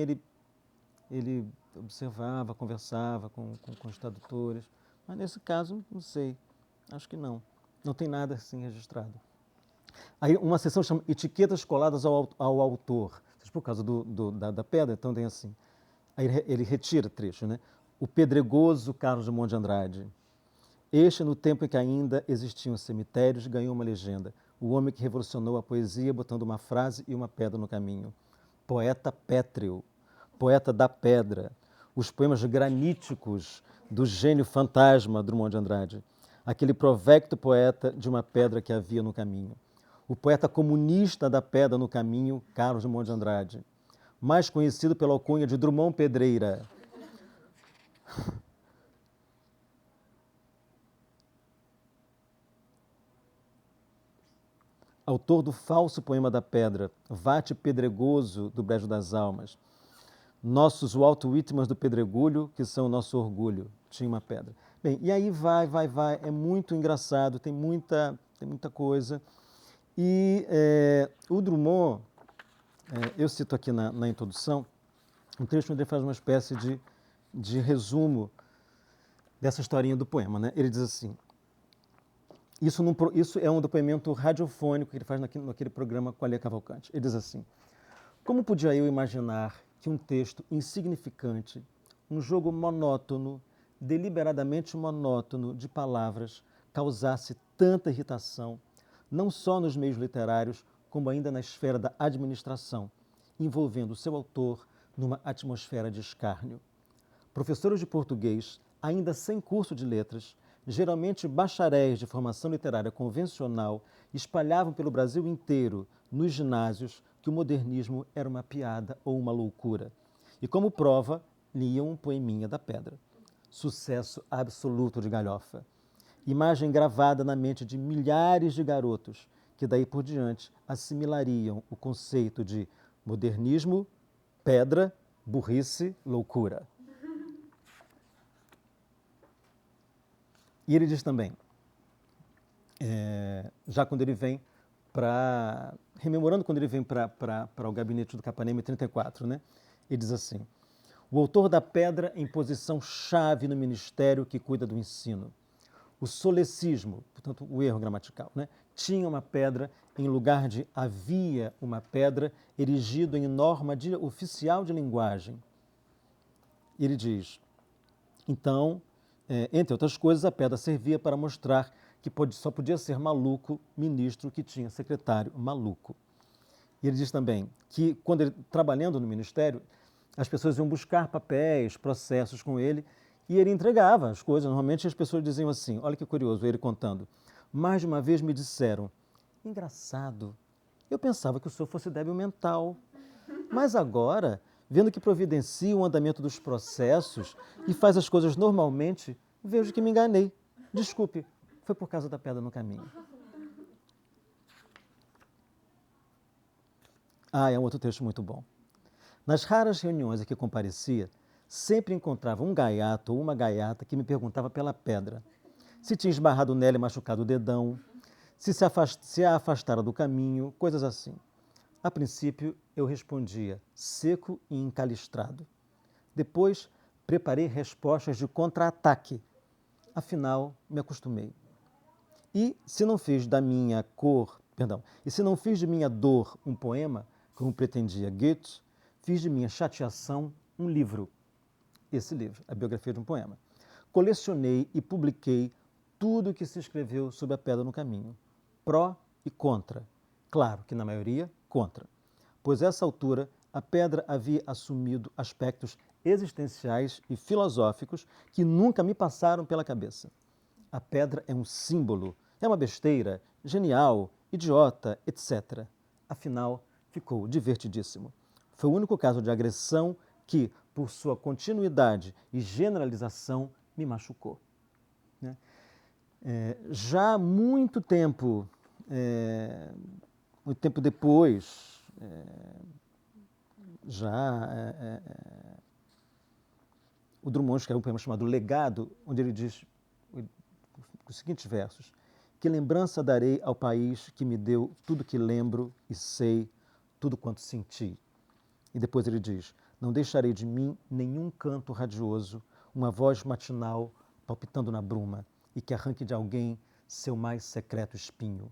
Ele observava, conversava com os tradutores. Mas nesse caso, não sei. Acho que não. Não tem nada assim registrado. Aí uma seção chama Etiquetas Coladas ao Autor. Por causa da pedra, então tem assim. Aí ele retira trecho, né? O pedregoso Carlos Drummond de Andrade. Este, no tempo em que ainda existiam cemitérios, ganhou uma legenda. O homem que revolucionou a poesia botando uma frase e uma pedra no caminho. Poeta pétreo, poeta da pedra. Os poemas graníticos do gênio fantasma Drummond de Andrade. Aquele provecto poeta de uma pedra que havia no caminho. O poeta comunista da pedra no caminho, Carlos Drummond de Andrade. Mais conhecido pela alcunha de Drummond Pedreira. Autor do falso poema da pedra, Vate Pedregoso do Brejo das Almas. Nossos Walt Whitmans do Pedregulho, que são o nosso orgulho, tinha uma pedra. Bem, e aí vai, é muito engraçado, tem muita coisa. E o Drummond, eu cito aqui na introdução, um trecho onde ele faz uma espécie de resumo dessa historinha do poema, né? Ele diz assim, isso é um depoimento radiofônico que ele faz naquele programa com a Lia Cavalcante. Ele diz assim, como podia eu imaginar que um texto insignificante, um jogo monótono, deliberadamente monótono de palavras, causasse tanta irritação, não só nos meios literários, como ainda na esfera da administração, envolvendo seu autor numa atmosfera de escárnio. Professores de português, ainda sem curso de letras, geralmente bacharéis de formação literária convencional, espalhavam pelo Brasil inteiro, nos ginásios, que o modernismo era uma piada ou uma loucura. E como prova, liam um poeminha da pedra. Sucesso absoluto de galhofa. Imagem gravada na mente de milhares de garotos, que daí por diante assimilariam o conceito de modernismo, pedra, burrice, loucura. E ele diz também, já quando ele vem rememorando quando ele vem para o gabinete do Capanema em 34, né? Ele diz assim: o autor da pedra em posição chave no ministério que cuida do ensino. O solecismo, portanto, o erro gramatical, né? Tinha uma pedra em lugar de havia uma pedra, erigido em norma oficial de linguagem. Ele diz, então, entre outras coisas, a pedra servia para mostrar que só podia ser maluco ministro que tinha secretário maluco. E ele diz também que, quando ele, trabalhando no ministério, as pessoas iam buscar papéis, processos com ele, e ele entregava as coisas. Normalmente as pessoas diziam assim, olha que curioso, ele contando, mais de uma vez me disseram, engraçado, eu pensava que o senhor fosse débil mental, mas agora, vendo que providencia o andamento dos processos e faz as coisas normalmente, vejo que me enganei. Desculpe, foi por causa da pedra no caminho. É um outro texto muito bom. Nas raras reuniões a que comparecia, sempre encontrava um gaiato ou uma gaiata que me perguntava pela pedra, se tinha esbarrado nela e machucado o dedão, se a afastara do caminho, coisas assim. A princípio, eu respondia, seco e encalistrado. Depois, preparei respostas de contra-ataque. Afinal, me acostumei. E se não fiz de minha dor um poema, como pretendia Goethe, fiz de minha chateação um livro. Esse livro, a biografia de um poema. Colecionei e publiquei tudo o que se escreveu sobre a pedra no caminho, pró e contra. Claro que na maioria, contra. Pois a essa altura, a pedra havia assumido aspectos existenciais e filosóficos que nunca me passaram pela cabeça. A pedra é um símbolo, é uma besteira, genial, idiota, etc. Afinal, ficou divertidíssimo. Foi o único caso de agressão que, por sua continuidade e generalização, me machucou. Já muito tempo depois, o Drummond escreveu um poema chamado Legado, onde ele diz os seguintes versos: que lembrança darei ao país que me deu tudo que lembro e sei, tudo quanto senti. E depois ele diz, não deixarei de mim nenhum canto radioso, uma voz matinal palpitando na bruma, e que arranque de alguém seu mais secreto espinho.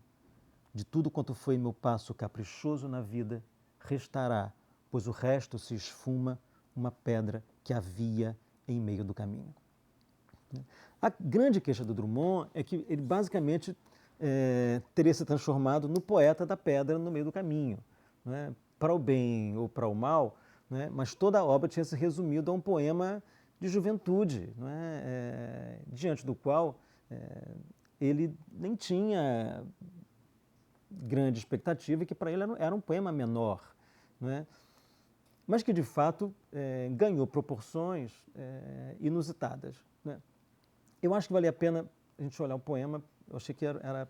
De tudo quanto foi meu passo caprichoso na vida, restará, pois o resto se esfuma, uma pedra que havia em meio do caminho. A grande queixa do Drummond é que ele basicamente teria se transformado no poeta da pedra no meio do caminho, né? Para o bem ou para o mal, né? Mas toda a obra tinha se resumido a um poema de juventude, né? Diante do qual ele nem tinha grande expectativa e que para ele era um poema menor, né? Mas que de fato ganhou proporções inusitadas, né? Eu acho que valia a pena a gente olhar o poema, eu achei que era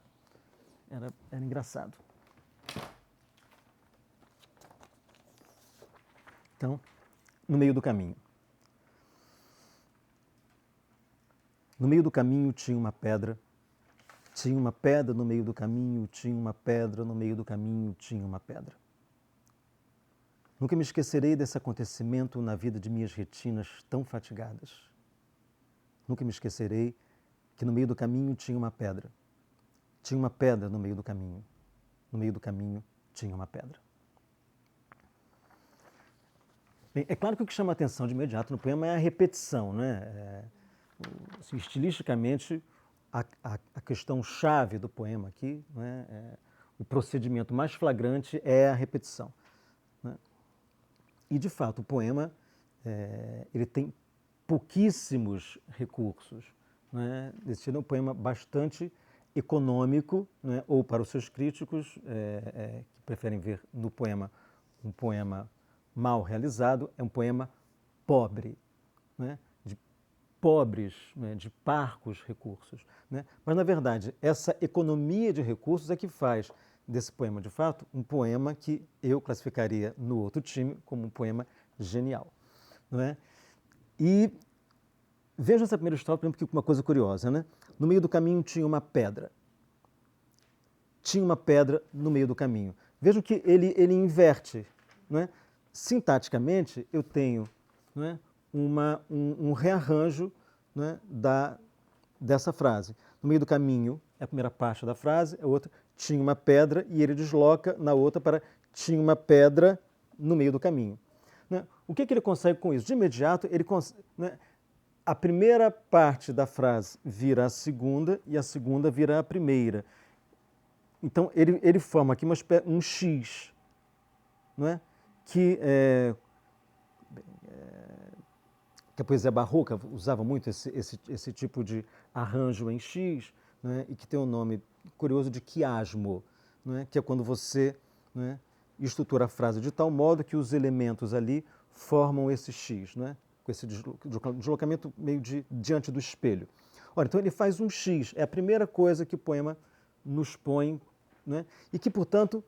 engraçado. Então, no meio do caminho. No meio do caminho tinha uma pedra no meio do caminho, tinha uma pedra, no meio do caminho tinha uma pedra. Nunca me esquecerei desse acontecimento na vida de minhas retinas tão fatigadas. Nunca me esquecerei que no meio do caminho tinha uma pedra. Tinha uma pedra no meio do caminho. No meio do caminho tinha uma pedra. Bem, é claro que o que chama a atenção de imediato no poema é a repetição, né? Assim, estilisticamente, a questão-chave do poema aqui, né? O procedimento mais flagrante é a repetição, né? E, de fato, o poema ele tem pouquíssimos recursos, né? Esse é um poema bastante econômico, né? Ou para os seus críticos, que preferem ver no poema um poema mal realizado, é um poema pobre, né? De pobres, né? De parcos recursos, né? Mas, na verdade, essa economia de recursos é que faz desse poema, de fato, um poema que eu classificaria no outro time como um poema genial, não é? E veja essa primeira estrofe, por exemplo, que uma coisa curiosa, né? No meio do caminho tinha uma pedra. tinha uma pedra no meio do caminho. Vejam que ele inverte. Não é? Sintaticamente, eu tenho, não é, um rearranjo, não é, dessa frase. No meio do caminho é a primeira parte da frase, a outra tinha uma pedra e ele desloca na outra para tinha uma pedra no meio do caminho. Né? O que ele consegue com isso? De imediato, ele consegue, né, a primeira parte da frase vira a segunda e a segunda vira a primeira. Então, ele forma aqui um X, não é? Que a poesia barroca usava muito esse tipo de arranjo em X, né? E que tem um nome curioso de quiasmo, né? Que é quando você, né, estrutura a frase de tal modo que os elementos ali formam esse X, né? Com esse deslocamento meio diante do espelho. Ora, então ele faz um X, é a primeira coisa que o poema nos põe, né? E que, portanto,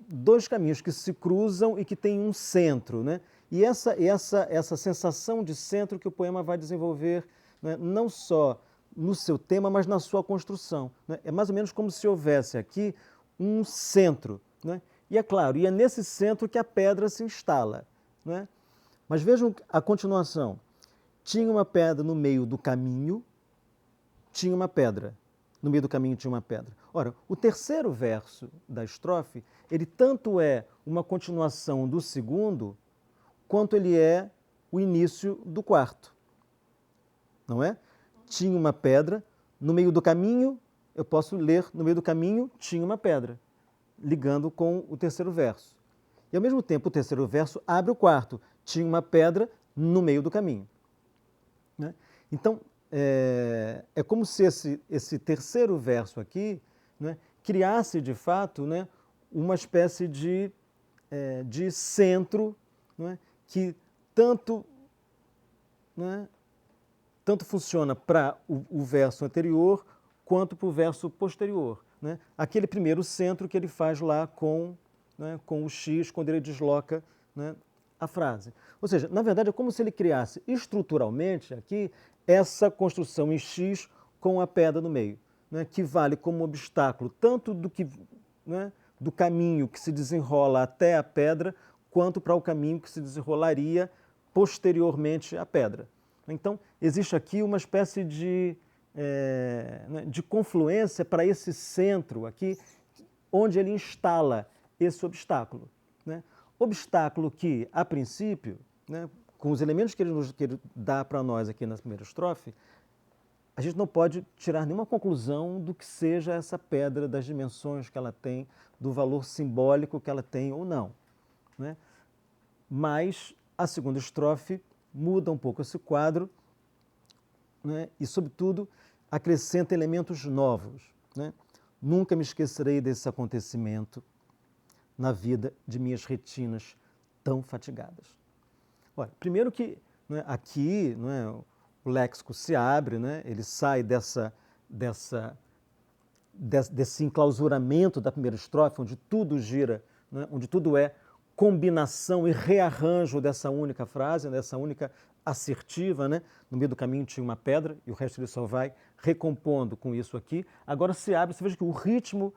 dois caminhos que se cruzam e que têm um centro, né? E essa sensação de centro que o poema vai desenvolver, né, não só no seu tema, mas na sua construção. Né? É mais ou menos como se houvesse aqui um centro. Né? E é claro, e é nesse centro que a pedra se instala. Né? Mas vejam a continuação. Tinha uma pedra no meio do caminho, tinha uma pedra. No meio do caminho tinha uma pedra. Ora, o terceiro verso da estrofe, ele tanto é uma continuação do segundo, quanto ele é o início do quarto. Não é? Tinha uma pedra, no meio do caminho, eu posso ler, no meio do caminho tinha uma pedra, ligando com o terceiro verso. E ao mesmo tempo o terceiro verso abre o quarto, tinha uma pedra no meio do caminho. Né? Então, é como se esse terceiro verso aqui, né, criasse de fato, né, uma espécie de centro, né, que tanto funciona para o verso anterior quanto para o verso posterior. Né? Aquele primeiro centro que ele faz lá com o X, quando ele desloca, né, a frase. Ou seja, na verdade, é como se ele criasse estruturalmente aqui essa construção em X com a pedra no meio, né, que vale como obstáculo tanto do caminho que se desenrola até a pedra, quanto para o caminho que se desenrolaria posteriormente à pedra. Então, existe aqui uma espécie de confluência para esse centro aqui, onde ele instala esse obstáculo. Né? Obstáculo que, a princípio, né, com os elementos que ele dá para nós aqui na primeira estrofe, a gente não pode tirar nenhuma conclusão do que seja essa pedra, das dimensões que ela tem, do valor simbólico que ela tem ou não. Né? Mas a segunda estrofe muda um pouco esse quadro, né? E, sobretudo, acrescenta elementos novos. Né? Nunca me esquecerei desse acontecimento na vida de minhas retinas tão fatigadas. Olha, primeiro que, né, aqui, né, o léxico se abre, né, ele sai desse enclausuramento da primeira estrofe, onde tudo gira, né, onde tudo é combinação e rearranjo dessa única frase, dessa única assertiva. Né? No meio do caminho tinha uma pedra e o resto ele só vai recompondo com isso aqui. Agora se abre, você veja que o ritmo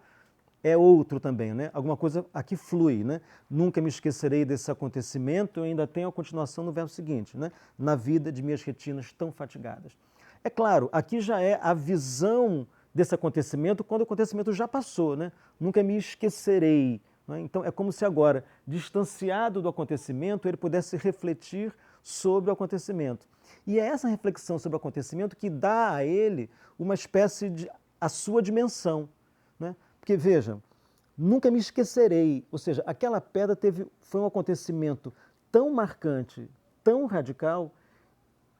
é outro também, né? Alguma coisa aqui flui, né? Nunca me esquecerei desse acontecimento, eu ainda tenho a continuação no verso seguinte, né? Na vida de minhas retinas tão fatigadas. É claro, aqui já é a visão desse acontecimento quando o acontecimento já passou, né? Nunca me esquecerei. Né? Então é como se agora, distanciado do acontecimento, ele pudesse refletir sobre o acontecimento. E é essa reflexão sobre o acontecimento que dá a ele uma espécie de a sua dimensão, né? Porque, veja, nunca me esquecerei, ou seja, aquela pedra foi um acontecimento tão marcante, tão radical,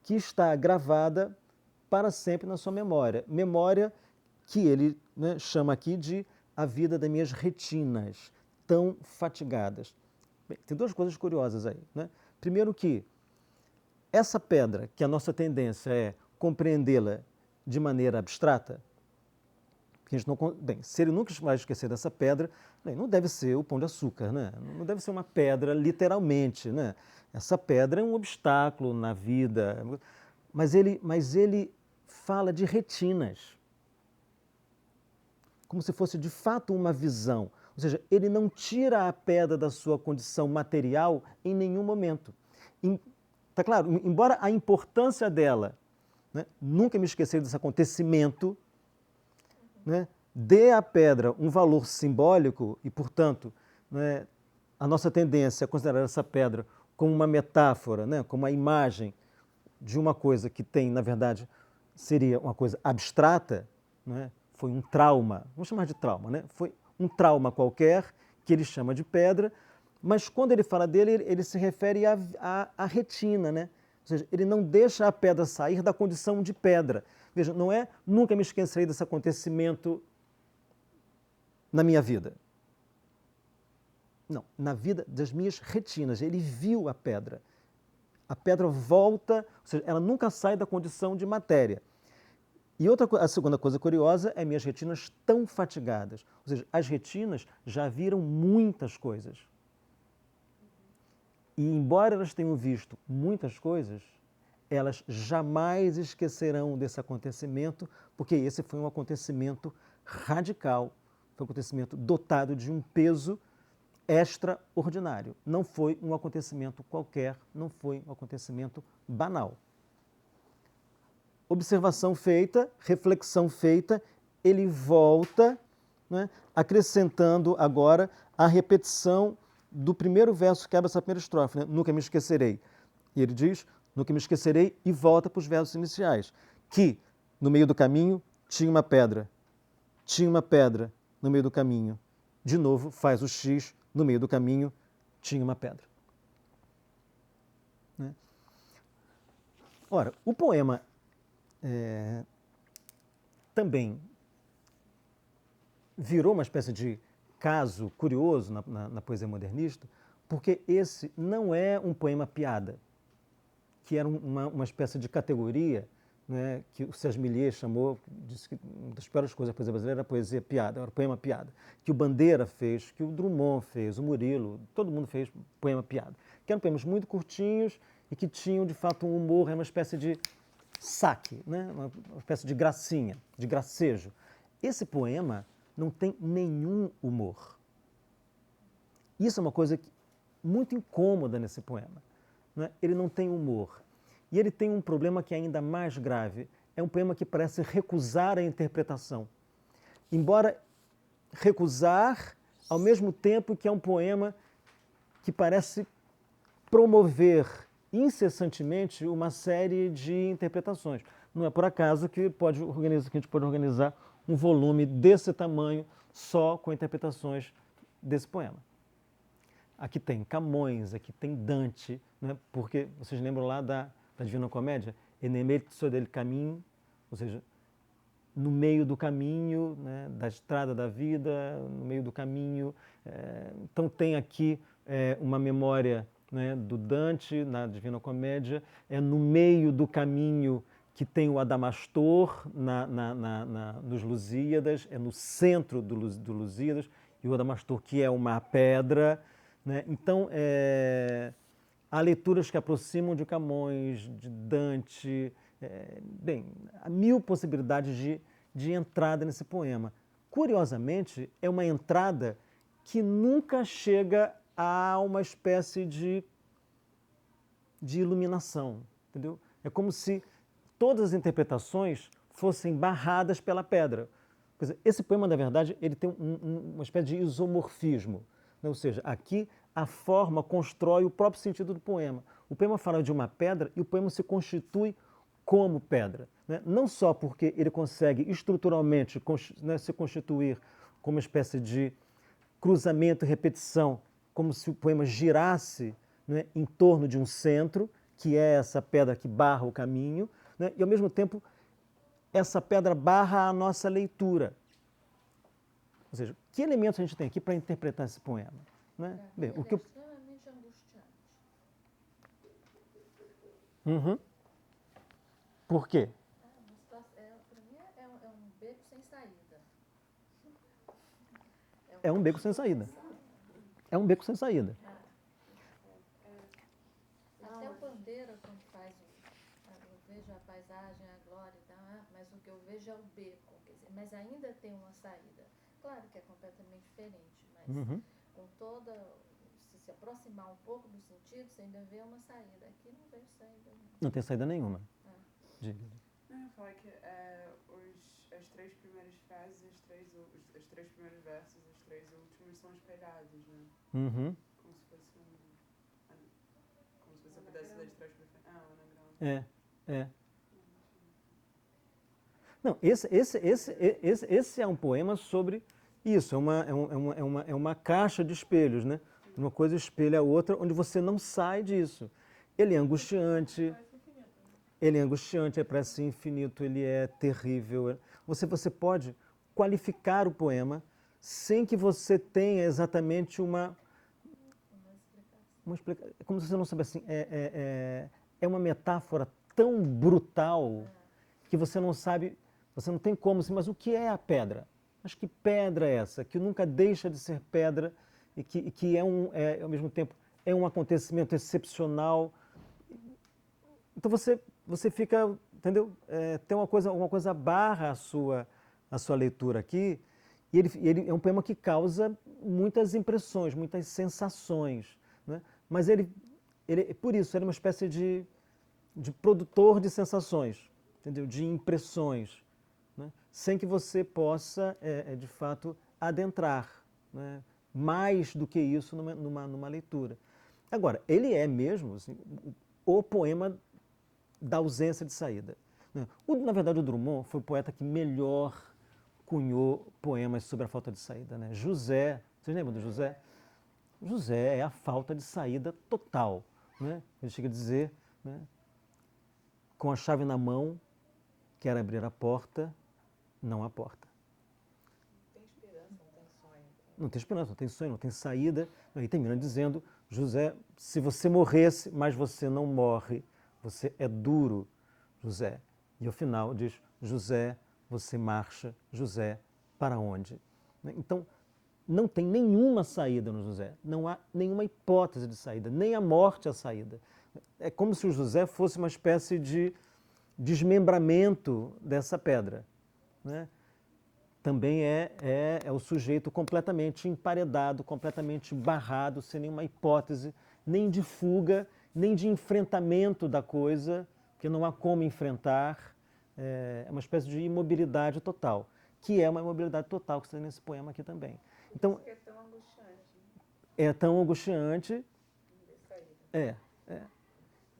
que está gravada para sempre na sua memória. Memória que ele, né, chama aqui de a vida das minhas retinas, tão fatigadas. Bem, tem duas coisas curiosas aí. Né? Primeiro que essa pedra, que a nossa tendência é compreendê-la de maneira abstrata, a gente não, bem, se ele nunca vai esquecer dessa pedra, bem, não deve ser o Pão de Açúcar, né? Não deve ser uma pedra literalmente. Né? Essa pedra é um obstáculo na vida, mas ele fala de retinas. como se fosse de fato uma visão. Ou seja, ele não tira a pedra da sua condição material em nenhum momento. Está claro? Embora a importância dela, né, nunca me esquecer desse acontecimento, né, dê à pedra um valor simbólico e, portanto, né, a nossa tendência é considerar essa pedra como uma metáfora, né, como uma imagem de uma coisa que tem, na verdade, seria uma coisa abstrata, né, foi um trauma, vamos chamar de trauma, né, foi um trauma qualquer que ele chama de pedra, mas quando ele fala dele, ele se refere à retina, né? Ou seja, ele não deixa a pedra sair da condição de pedra. Veja, não é nunca me esquecerei desse acontecimento na minha vida. Não, na vida das minhas retinas. Ele viu a pedra. A pedra volta, ou seja, ela nunca sai da condição de matéria. E a segunda coisa curiosa é minhas retinas estão fatigadas. Ou seja, as retinas já viram muitas coisas. E embora elas tenham visto muitas coisas, elas jamais esquecerão desse acontecimento, porque esse foi um acontecimento radical, foi um acontecimento dotado de um peso extraordinário. Não foi um acontecimento qualquer, não foi um acontecimento banal. Observação feita, reflexão feita, ele volta, né, acrescentando agora a repetição do primeiro verso que abre essa primeira estrofe, né? Nunca me esquecerei. E ele diz, nunca me esquecerei, e volta para os versos iniciais, que no meio do caminho tinha uma pedra no meio do caminho. De novo, faz o X, no meio do caminho tinha uma pedra. Né? Ora, o poema também virou uma espécie de caso curioso na poesia modernista, porque esse não é um poema piada, que era uma espécie de categoria, né, que o Sérgio Milliet chamou, disse que uma das piores coisas da poesia brasileira era a poesia piada, era o poema piada, que o Bandeira fez, que o Drummond fez, o Murilo, todo mundo fez poema piada, que eram poemas muito curtinhos e que tinham, de fato, um humor, uma espécie de saque, né, uma espécie de gracinha, de gracejo. Esse poema não tem nenhum humor. Isso é uma coisa muito incômoda nesse poema. Né? Ele não tem humor. E ele tem um problema que é ainda mais grave. É um poema que parece recusar a interpretação. Embora recusar, ao mesmo tempo que é um poema que parece promover incessantemente uma série de interpretações. Não é por acaso que a gente pode organizar um volume desse tamanho só com interpretações desse poema. Aqui tem Camões, aqui tem Dante, né? Porque vocês lembram lá da Divina Comédia? En mezzo del caminho, ou seja, no meio do caminho, né, da estrada da vida, no meio do caminho. Então tem aqui uma memória, né, do Dante na Divina Comédia, no meio do caminho que tem o Adamastor nos Lusíadas, no centro do Lusíadas, e o Adamastor que é uma pedra. Né? Então, há leituras que aproximam de Camões, de Dante, há mil possibilidades de entrada nesse poema. Curiosamente, é uma entrada que nunca chega a uma espécie de iluminação, entendeu? É como se todas as interpretações fossem barradas pela pedra. Quer dizer, esse poema, na verdade, ele tem uma espécie de isomorfismo. Né? Ou seja, aqui a forma constrói o próprio sentido do poema. O poema fala de uma pedra e o poema se constitui como pedra. Né? Não só porque ele consegue estruturalmente, né, se constituir como uma espécie de cruzamento e repetição, como se o poema girasse, né, em torno de um centro, que é essa pedra que barra o caminho, né, e ao mesmo tempo essa pedra barra a nossa leitura. Ou seja, que elementos a gente tem aqui para interpretar esse poema? Né? Bem, o que extremamente angustiante. Uhum. Por quê? Para mim é um beco sem saída. É um beco sem saída. É um beco sem saída. Até o Bandeira, quando faz eu vejo a paisagem, a glória, mas o que eu vejo é o beco, quer dizer, mas ainda tem uma saída. Claro que é completamente diferente, mas com toda, se aproximar um pouco do sentido, você ainda vê uma saída. Aqui não vejo saída nenhuma. Não tem saída nenhuma. Diga. Não, eu falo que as três primeiras frases, os três primeiros versos, os três últimos são espelhados, né? Uhum. Como se fosse você pudesse ler de trás para frente. Ah, o anagrama. É. Não, esse é um poema sobre isso, é uma caixa de espelhos, né? Uma coisa espelha a outra, onde você não sai disso. Ele é angustiante, é para si infinito, ele é terrível. Você pode qualificar o poema sem que você tenha exatamente uma explicação. Como se você não soubesse assim, é uma metáfora tão brutal que você não sabe, você não tem como assim, mas o que é a pedra? Mas que pedra é essa? Que nunca deixa de ser pedra e que ao mesmo tempo, é um acontecimento excepcional. Então você fica, entendeu? Tem uma coisa barra a sua leitura aqui, e ele é um poema que causa muitas impressões, muitas sensações, né? Mas por isso, ele é uma espécie de produtor de sensações, entendeu? De impressões, né? Sem que você possa, de fato, adentrar, né? Mais do que isso numa leitura. Agora, ele é mesmo assim, o poema da ausência de saída. Na verdade, o Drummond foi o poeta que melhor cunhou poemas sobre a falta de saída, né? José, vocês lembram do José? José é a falta de saída total, né? Ele chega a dizer, né, com a chave na mão, quer abrir a porta, não há porta. Não tem esperança, não tem sonho. Não tem esperança, não tem sonho, não tem saída. E termina dizendo, José, se você morresse, mas você não morre, você é duro, José. E ao final diz, José, você marcha, José, para onde? Então, não tem nenhuma saída no José, não há nenhuma hipótese de saída, nem a morte é a saída. É como se o José fosse uma espécie de desmembramento dessa pedra, né? Também é o sujeito completamente emparedado, completamente barrado, sem nenhuma hipótese, nem de fuga, nem de enfrentamento da coisa, porque não há como enfrentar, é uma espécie de imobilidade total, que é uma imobilidade total que está nesse poema aqui também. Então, é tão angustiante. É tão angustiante.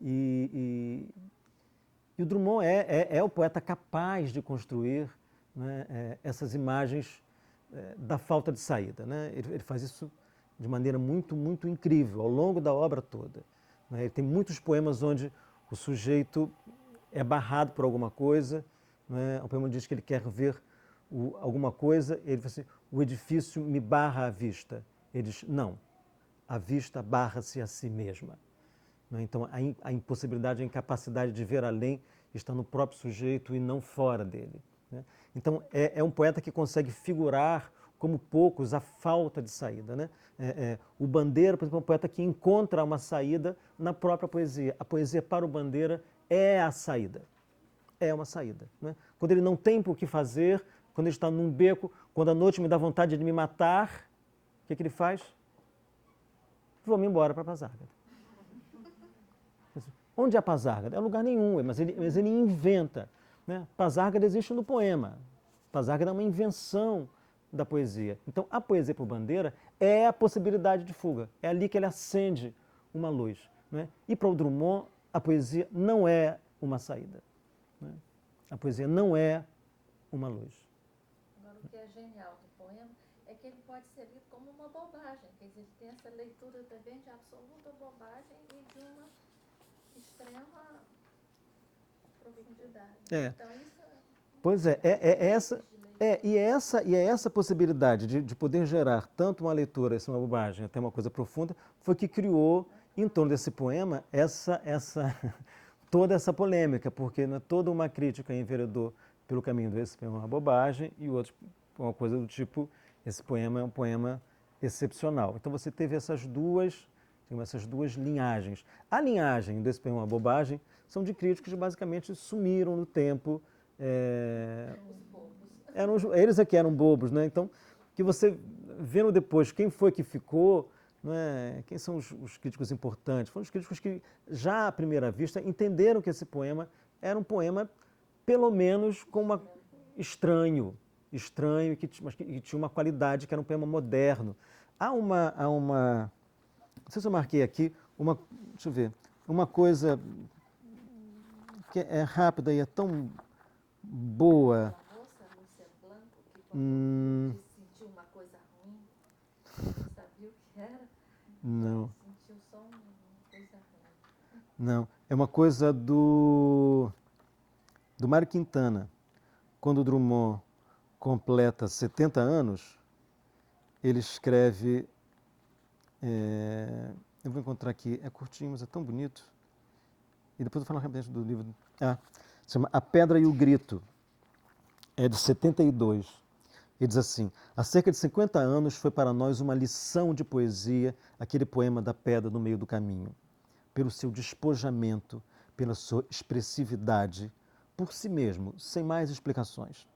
E o Drummond é o poeta capaz de construir, né, essas imagens da falta de saída, né? Ele faz isso de maneira muito, muito incrível, ao longo da obra toda, né? Ele tem muitos poemas onde o sujeito é barrado por alguma coisa, né? O poema diz que ele quer ver alguma coisa, ele fala assim, o edifício me barra a vista. Ele diz, não, a vista barra-se a si mesma. Então, a impossibilidade, a incapacidade de ver além está no próprio sujeito e não fora dele. Então, é um poeta que consegue figurar, como poucos, a falta de saída, né? O Bandeira, por exemplo, é um poeta que encontra uma saída na própria poesia. A poesia para o Bandeira é a saída. É uma saída, né? Quando ele não tem o que fazer, quando ele está num beco, quando a noite me dá vontade de me matar, o que ele faz? Vou-me embora para Pasárgada. Onde é Pasárgada? É lugar nenhum, mas ele inventa, né? Pasárgada existe no poema. Pasárgada é uma invenção da poesia. Então, a poesia para o Bandeira é a possibilidade de fuga. É ali que ele acende uma luz, né? E para o Drummond, a poesia não é uma saída, né? A poesia não é uma luz. Agora, o que é genial do poema é que ele pode ser lido como uma bobagem. Quer dizer, ele tem essa leitura também de absoluta bobagem e de uma extrema profundidade. Então, isso pois essa possibilidade de poder gerar tanto uma leitura, uma bobagem, até uma coisa profunda, foi que criou, em torno desse poema, toda essa polêmica, porque toda uma crítica enveredou pelo caminho desse poema é uma bobagem e o outro uma coisa do tipo, esse poema é um poema excepcional. Então você teve essas duas linhagens. A linhagem desse poema uma bobagem são de críticos que basicamente sumiram no tempo, Os bobos. Eles é que eram bobos, né? Então, que você, vendo depois quem foi que ficou, né? Quem são os críticos importantes, foram os críticos que, já à primeira vista, entenderam que esse poema era um poema, pelo menos, com uma estranho, mas que tinha uma qualidade, que era um poema moderno. Não sei se eu marquei aqui, deixa eu ver, uma coisa que é rápida e é tão boa. A moça, Lúcia Blanco, que quando sentiu uma coisa ruim, não sabia o que era, Não, sentiu só uma coisa ruim. não. É uma coisa do Mário Quintana. Quando o Drummond completa 70 anos, ele escreve... eu vou encontrar aqui, é curtinho, mas é tão bonito. E depois eu vou falar rapidamente do livro. Se chama A Pedra e o Grito. É de 72. Ele diz assim: há cerca de 50 anos foi para nós uma lição de poesia aquele poema da pedra no meio do caminho. Pelo seu despojamento, pela sua expressividade, por si mesmo, sem mais explicações.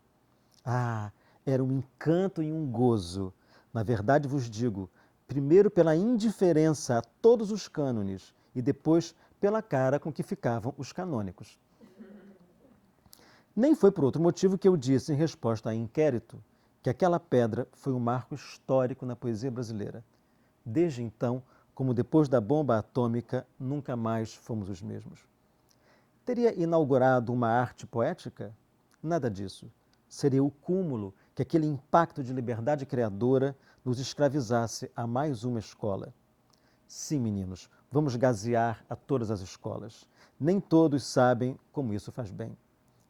Era um encanto e um gozo. Na verdade vos digo, primeiro pela indiferença a todos os cânones e depois pela cara com que ficavam os canônicos. Nem foi por outro motivo que eu disse, em resposta a inquérito, que aquela pedra foi um marco histórico na poesia brasileira. Desde então, como depois da bomba atômica, nunca mais fomos os mesmos. Teria inaugurado uma arte poética? Nada disso. Seria o cúmulo que aquele impacto de liberdade criadora nos escravizasse a mais uma escola. Sim, meninos, vamos gazear a todas as escolas. Nem todos sabem como isso faz bem.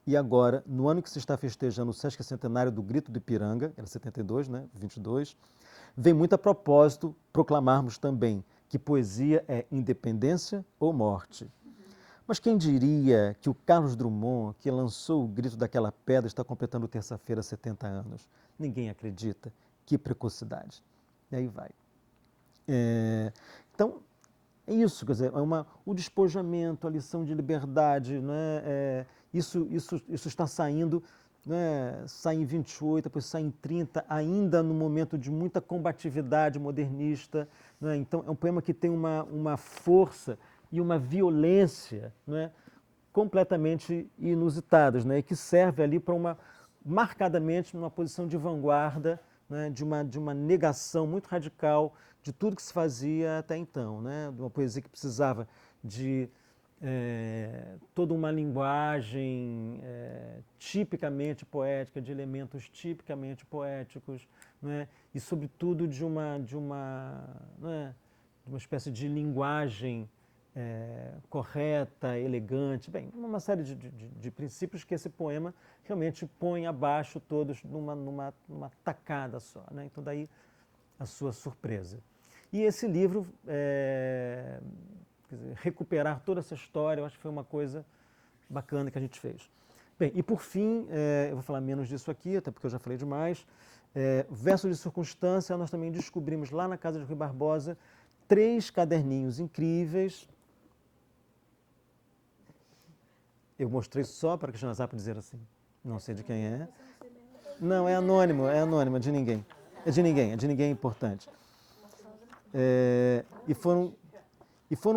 E agora, no ano que se está festejando o sesquicentenário do Grito do Ipiranga, era 72, né? 22, vem muito a propósito proclamarmos também que poesia é independência ou morte. Mas quem diria que o Carlos Drummond, que lançou o Grito daquela Pedra, está completando terça-feira 70 anos? Ninguém acredita. Que precocidade. E aí vai. Então, é isso, quer dizer, o despojamento, a lição de liberdade, né? Isso está saindo, né? Sai em 28, depois sai em 30, ainda no momento de muita combatividade modernista, né? Então, é um poema que tem uma força e uma violência, né? Completamente inusitadas, né? E que serve ali para marcadamente numa posição de vanguarda, né? de uma negação muito radical de tudo que se fazia até então, né? De uma poesia que precisava de toda uma linguagem tipicamente poética, de elementos tipicamente poéticos, né? E sobretudo de uma espécie de linguagem correta, elegante, bem, uma série de princípios que esse poema realmente põe abaixo todos numa tacada só, né? Então daí a sua surpresa. E esse livro, quer dizer, recuperar toda essa história, eu acho que foi uma coisa bacana que a gente fez. Bem, e por fim, eu vou falar menos disso aqui, até porque eu já falei demais, Versos de Circunstância, nós também descobrimos lá na casa de Rui Barbosa 3 caderninhos incríveis. Eu mostrei só para Cristina Zappa dizer assim, não sei de quem é. Não, é anônimo, é de ninguém. É de ninguém importante. E foram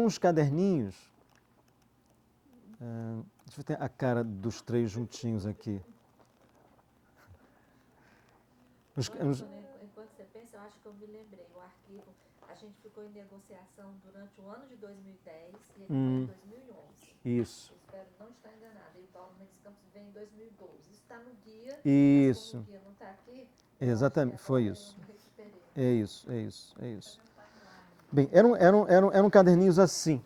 uns caderninhos, deixa eu ver a cara dos 3 juntinhos aqui. Enquanto você pensa, eu acho que eu me lembrei, o arquivo, a gente ficou em negociação durante o ano de 2010 e ele foi em 2011. Isso. Eu espero não estar enganada. E o Paulo Mendes Campos vem em 2012. Isso está no guia, isso. mas como o guia não está aqui... Exatamente, foi isso. É isso. Bem, eram caderninhos assim.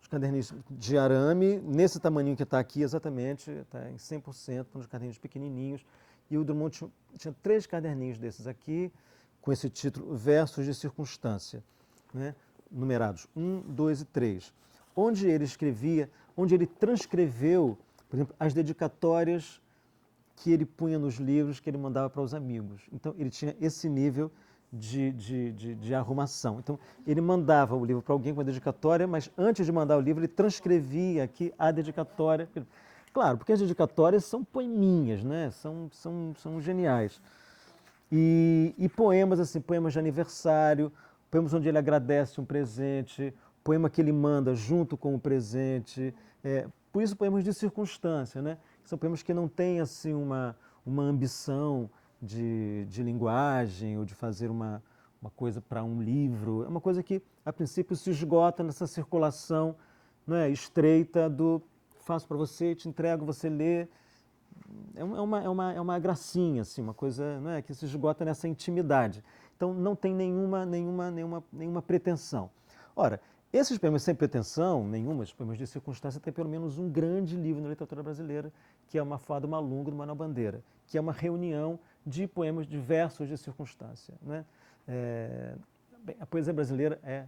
Os caderninhos de arame, nesse tamaninho que está aqui exatamente, está em 100%, uns caderninhos pequenininhos. E o Drummond tinha 3 caderninhos desses aqui, com esse título Versos de Circunstância, né? Numerados 1, 2 e 3, onde ele transcreveu, por exemplo, as dedicatórias que ele punha nos livros que ele mandava para os amigos. Então, ele tinha esse nível de arrumação. Então, ele mandava o livro para alguém com a dedicatória, mas antes de mandar o livro, ele transcrevia aqui a dedicatória. Claro, porque as dedicatórias são poeminhas, né? São geniais. E poemas, assim, poemas de aniversário, poemas onde ele agradece um presente, poema que ele manda junto com o presente. Por isso, poemas de circunstância, né? São poemas que não têm, assim, uma ambição de linguagem ou de fazer uma coisa para um livro. É uma coisa que, a princípio, se esgota nessa circulação, né, estreita do faço para você, te entrego, você lê. É uma gracinha, assim, uma coisa, né, que se esgota nessa intimidade. Então, não tem nenhuma pretensão. Ora, esses poemas sem pretensão nenhuma, os poemas de circunstância, tem pelo menos um grande livro na literatura brasileira, que é Uma Fada Uma Lunga, do Manuel Bandeira, que é uma reunião de poemas de versos de circunstância, né? Bem, a poesia brasileira é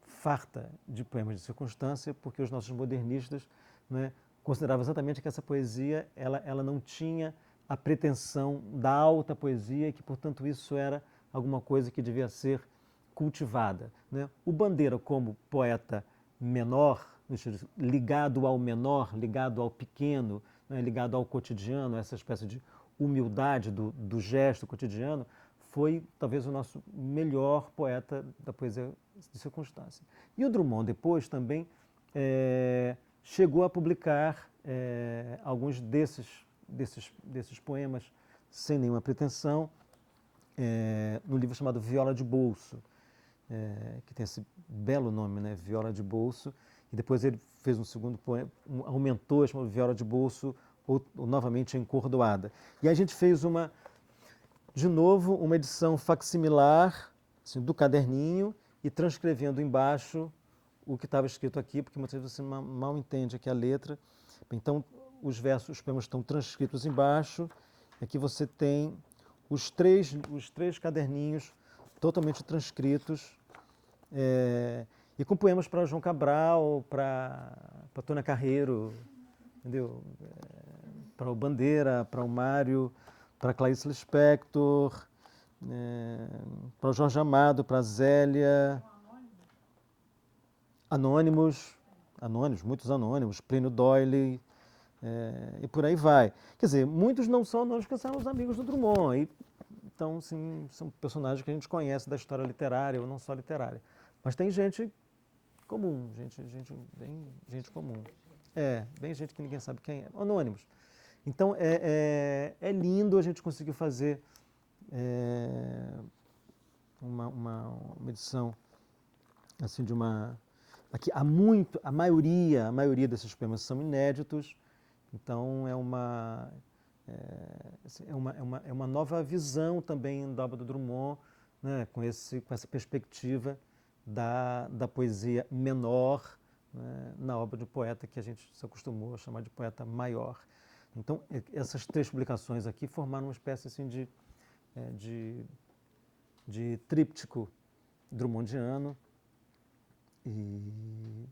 farta de poemas de circunstância, porque os nossos modernistas, né, consideravam exatamente que essa poesia ela não tinha a pretensão da alta poesia e que, portanto, isso era alguma coisa que devia ser cultivada, né? O Bandeira, como poeta menor, ligado ao menor, ligado ao pequeno, né, ligado ao cotidiano, essa espécie de humildade do gesto cotidiano, foi talvez o nosso melhor poeta da poesia de circunstância. E o Drummond depois também chegou a publicar alguns desses poemas sem nenhuma pretensão, no livro chamado Viola de Bolso, que tem esse belo nome, né? Viola de Bolso, e depois ele fez um segundo poema, aumentou, chamado Viola de Bolso, ou novamente Encordoada. E a gente fez de novo, uma edição facsimilar, assim, do caderninho, e transcrevendo embaixo o que estava escrito aqui, porque muitas vezes você mal entende aqui a letra. Então, os poemas estão transcritos embaixo. Aqui você tem os três caderninhos totalmente transcritos, e com poemas para João Cabral, para Tônia Carreiro, entendeu? Para o Bandeira, para o Mário, para Clarice Lispector, para o Jorge Amado, para a Zélia, Anônimos, muitos anônimos, Plínio Doyle, e por aí vai. Quer dizer, muitos não são anônimos, porque são os amigos do Drummond. Então, sim, são personagens que a gente conhece da história literária ou não só literária. Mas tem gente comum, gente comum. Bem gente que ninguém sabe quem é. Anônimos. Então, é lindo a gente conseguir fazer uma edição assim de uma... Aqui, a maioria desses poemas são inéditos, então é uma nova visão também da obra do Drummond, né, com essa perspectiva da poesia menor, né, na obra do poeta que a gente se acostumou a chamar de poeta maior. Então, essas três publicações aqui formaram uma espécie assim, de tríptico drummondiano. E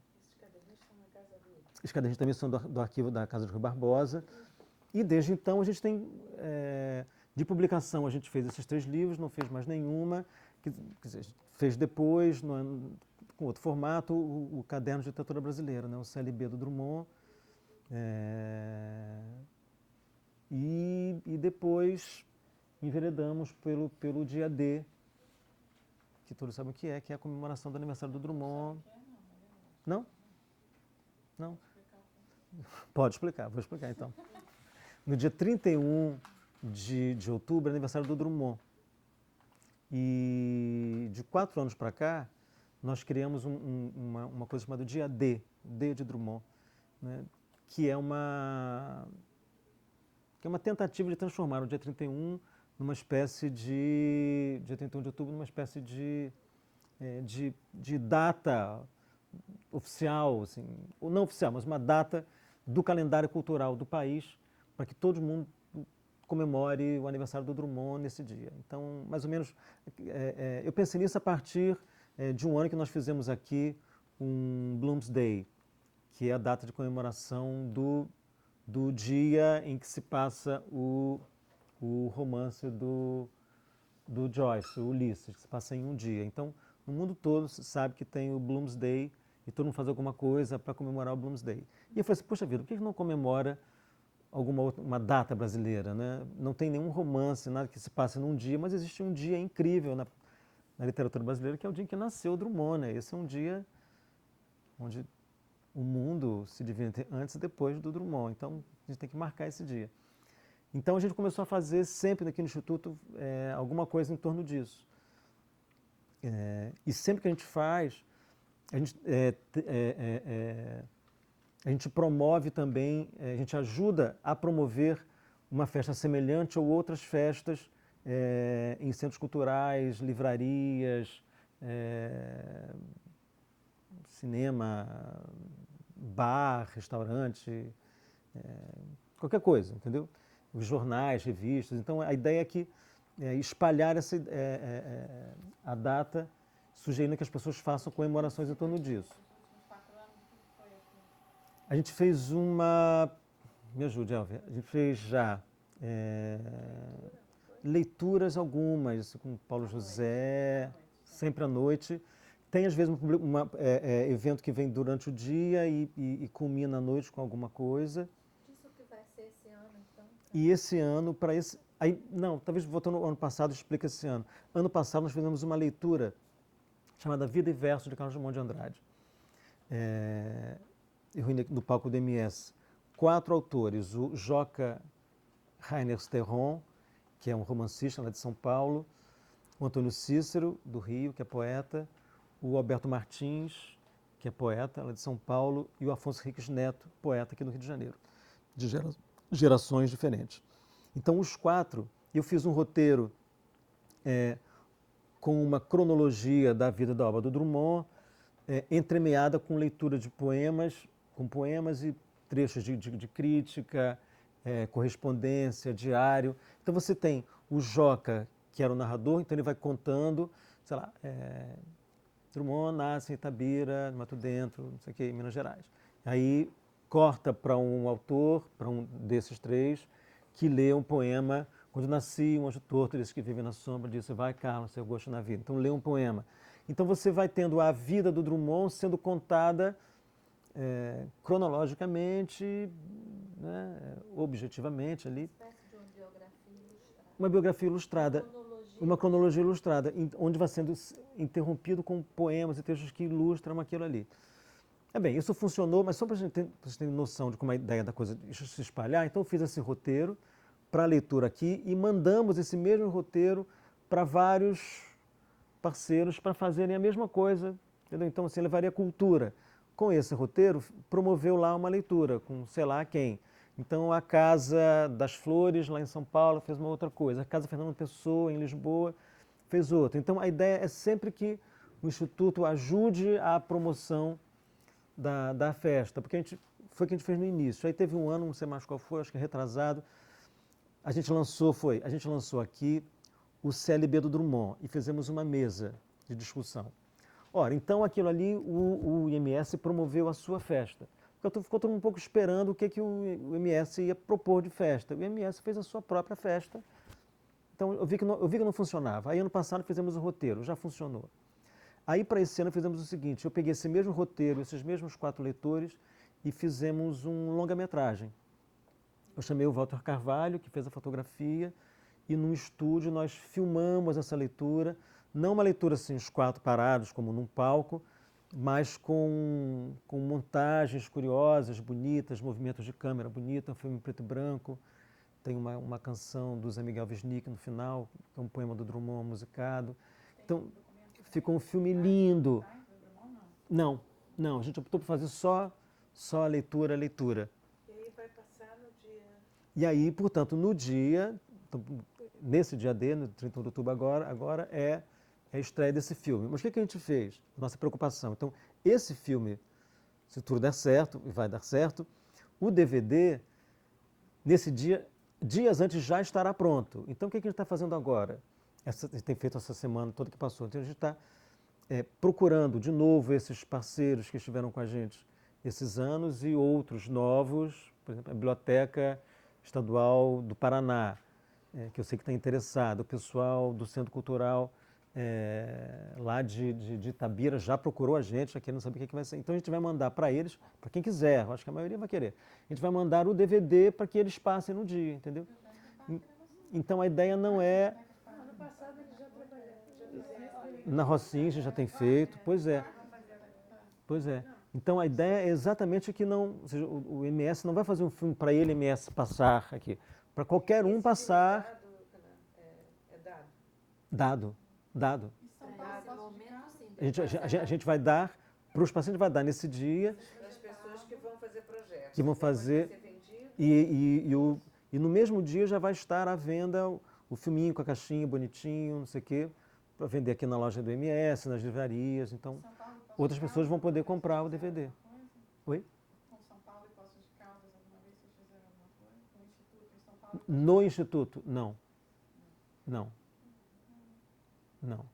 os caderninhos também são do arquivo da Casa de Rui Barbosa. E desde então a gente tem, de publicação, a gente fez esses 3 livros, não fez mais nenhuma. Quer dizer, fez depois, com outro formato, o Caderno de Literatura Brasileira, né, o CLB do Drummond. E depois enveredamos pelo dia D, que todos sabem o que é a comemoração do aniversário do Drummond. Não? Não? Pode explicar, vou explicar então. No dia 31 de outubro é aniversário do Drummond. E de 4 anos para cá, nós criamos uma coisa chamada Dia D, D de Drummond, né, que é uma tentativa de transformar o dia 31 numa espécie dia 31 de outubro, numa espécie de data oficial, assim, ou não oficial, mas uma data do calendário cultural do país, para que todo mundo comemore o aniversário do Drummond nesse dia. Então, mais ou menos, eu pensei nisso a partir de um ano que nós fizemos aqui um Bloomsday, que é a data de comemoração do dia em que se passa o romance do do Joyce, o Ulisses, que se passa em um dia. Então, no mundo todo se sabe que tem o Bloomsday e todo mundo faz alguma coisa para comemorar o Bloomsday. E eu falei assim, poxa vida, por que não comemora uma data brasileira, né? Não tem nenhum romance, nada que se passe num dia, mas existe um dia incrível na literatura brasileira, que é o dia em que nasceu o Drummond, né? Esse é um dia onde o mundo se divide antes e depois do Drummond. Então, a gente tem que marcar esse dia. Então, a gente começou a fazer sempre aqui no Instituto alguma coisa em torno disso. E sempre que a gente faz, a gente promove também, a gente ajuda a promover uma festa semelhante ou outras festas em centros culturais, livrarias, cinema, bar, restaurante, qualquer coisa, entendeu? Os jornais, revistas. Então, a ideia é que espalhar a data, sugerindo que as pessoas façam comemorações em torno disso. A gente fez me ajude, Elvia, a gente fez já leituras algumas, com Paulo José, sempre à noite. Tem, às vezes, um evento que vem durante o dia e culmina à noite com alguma coisa. Isso que vai ser esse ano, então? E esse ano, para esse... não, talvez voltando ao ano passado, explica esse ano. Ano passado nós fizemos uma leitura chamada Vida e Verso, de Carlos Drummond de Andrade. Eu reuni no palco do MS 4 autores, o Joca Rainer Sterron, que é um romancista lá de São Paulo, o Antônio Cícero, do Rio, que é poeta, o Alberto Martins, que é poeta lá de São Paulo, e o Afonso Henriques Neto, poeta aqui no Rio de Janeiro, de gerações diferentes. Então, os 4, eu fiz um roteiro com uma cronologia da vida e da obra do Drummond, entremeada com leitura de poemas, e trechos de crítica, correspondência, diário. Então você tem o Joca, que era o narrador, então ele vai contando, sei lá, Drummond nasce em Itabira, Mato Dentro, não sei o que, em Minas Gerais. Aí corta para um autor, para um desses 3, que lê um poema, quando nasci, um anjo torto, desse que vive na sombra, disse, vai, Carlos, seu gosto na vida. Então lê um poema. Então você vai tendo a vida do Drummond sendo contada cronologicamente, né, objetivamente ali. Uma espécie de uma biografia ilustrada. Uma biografia ilustrada. Uma cronologia ilustrada, onde vai sendo interrompido com poemas e textos que ilustram aquilo ali. Bem, isso funcionou, mas só para vocês terem noção de como a ideia da coisa se espalhar, então eu fiz esse roteiro para leitura aqui e mandamos esse mesmo roteiro para vários parceiros para fazerem a mesma coisa, entendeu? Então, assim, levaria cultura. Com esse roteiro, promoveu lá uma leitura com sei lá quem. Então, a Casa das Flores, lá em São Paulo, fez uma outra coisa. A Casa Fernando Pessoa, em Lisboa, fez outra. Então, a ideia é sempre que o Instituto ajude a promoção da festa, porque foi o que a gente fez no início. Aí teve um ano, não sei mais qual foi, acho que retrasado, a gente lançou aqui o CLB do Drummond e fizemos uma mesa de discussão. Ora, então aquilo ali, o IMS promoveu a sua festa. Ficou todo mundo um pouco esperando o que o IMS ia propor de festa. O IMS fez a sua própria festa. Então eu vi que não funcionava. Aí ano passado fizemos o roteiro, já funcionou. Aí para esse ano fizemos o seguinte, eu peguei esse mesmo roteiro, esses mesmos 4 leitores e fizemos um longa-metragem. Eu chamei o Walter Carvalho, que fez a fotografia, e num estúdio nós filmamos essa leitura, não uma leitura assim, os 4 parados, como num palco, mas com montagens curiosas, bonitas, movimentos de câmera bonita, um filme em preto e branco. Tem uma canção do Zé Miguel Wisnik no final, que é um poema do Drummond musicado. Então, ficou um filme lindo. Não, a gente optou por fazer só a leitura. E aí vai passar no dia... E aí, portanto, no dia, nesse dia D, no 31 de outubro agora é a estreia desse filme. Mas o que a gente fez? Nossa preocupação. Então, esse filme, se tudo der certo, e vai dar certo, o DVD, nesse dia, dias antes já estará pronto. Então, o que a gente está fazendo agora? A gente tem feito essa semana toda que passou. Então, a gente está procurando de novo esses parceiros que estiveram com a gente esses anos e outros novos, por exemplo, a Biblioteca Estadual do Paraná, que eu sei que está interessado, o pessoal do Centro Cultural lá de Itabira já procurou a gente, já querendo saber o que vai ser. Então a gente vai mandar para eles, para quem quiser, acho que a maioria vai querer. A gente vai mandar o DVD para que eles passem no dia, entendeu? Então a ideia não é... Ano passado eles já trabalharam. Na Rocinha a gente já tem feito, pois é. Pois é. Então a ideia é exatamente que não, ou seja, o MS não vai fazer um filme para ele, MS, passar aqui. Para qualquer um passar... É dado. Dado. Dado. E São Paulo, Nesse posso momento, indicar? sim. A gente vai dar, para os pacientes vai dar nesse dia, Para as pessoas que vão fazer projetos. que vão Depois fazer, vai ser vendido. e no mesmo dia já vai estar à venda o filminho com a caixinha bonitinho, não sei o quê, para vender aqui na loja do MS, nas livrarias. Então, São Paulo, Poços outras de pessoas vão Caldas, poder alguma comprar o vez vocês DVD. fizeram alguma coisa? Oi? Com São Paulo e Poços de Caldas, alguma vez vocês fizeram alguma coisa? Com o Instituto em São Paulo? No Instituto, não. Não. Não.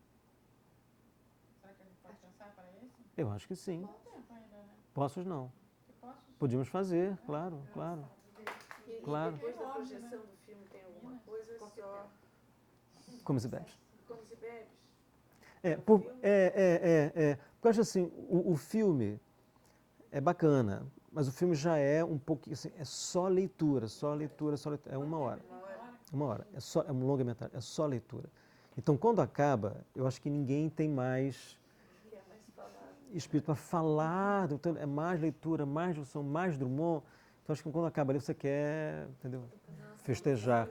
Será que a gente pode pensar para esse? Eu acho que sim. Bom tempo ainda, né? Poços não. Porque Poços... Podíamos fazer, claro, claro. E Claro. depois da projeção do filme tem alguma coisa só... Como se bebe. Comes e bebes? Porque eu acho assim, o filme é bacana, mas o filme já é um pouquinho assim, é só leitura, só leitura, só leitura. É uma hora. Uma hora. É um longa-metragem, é só leitura. Então, quando acaba, eu acho que ninguém tem mais espírito para falar, então, é mais leitura, mais discussão, mais Drummond. Então, acho que quando acaba ali, você quer, entendeu? Festejar.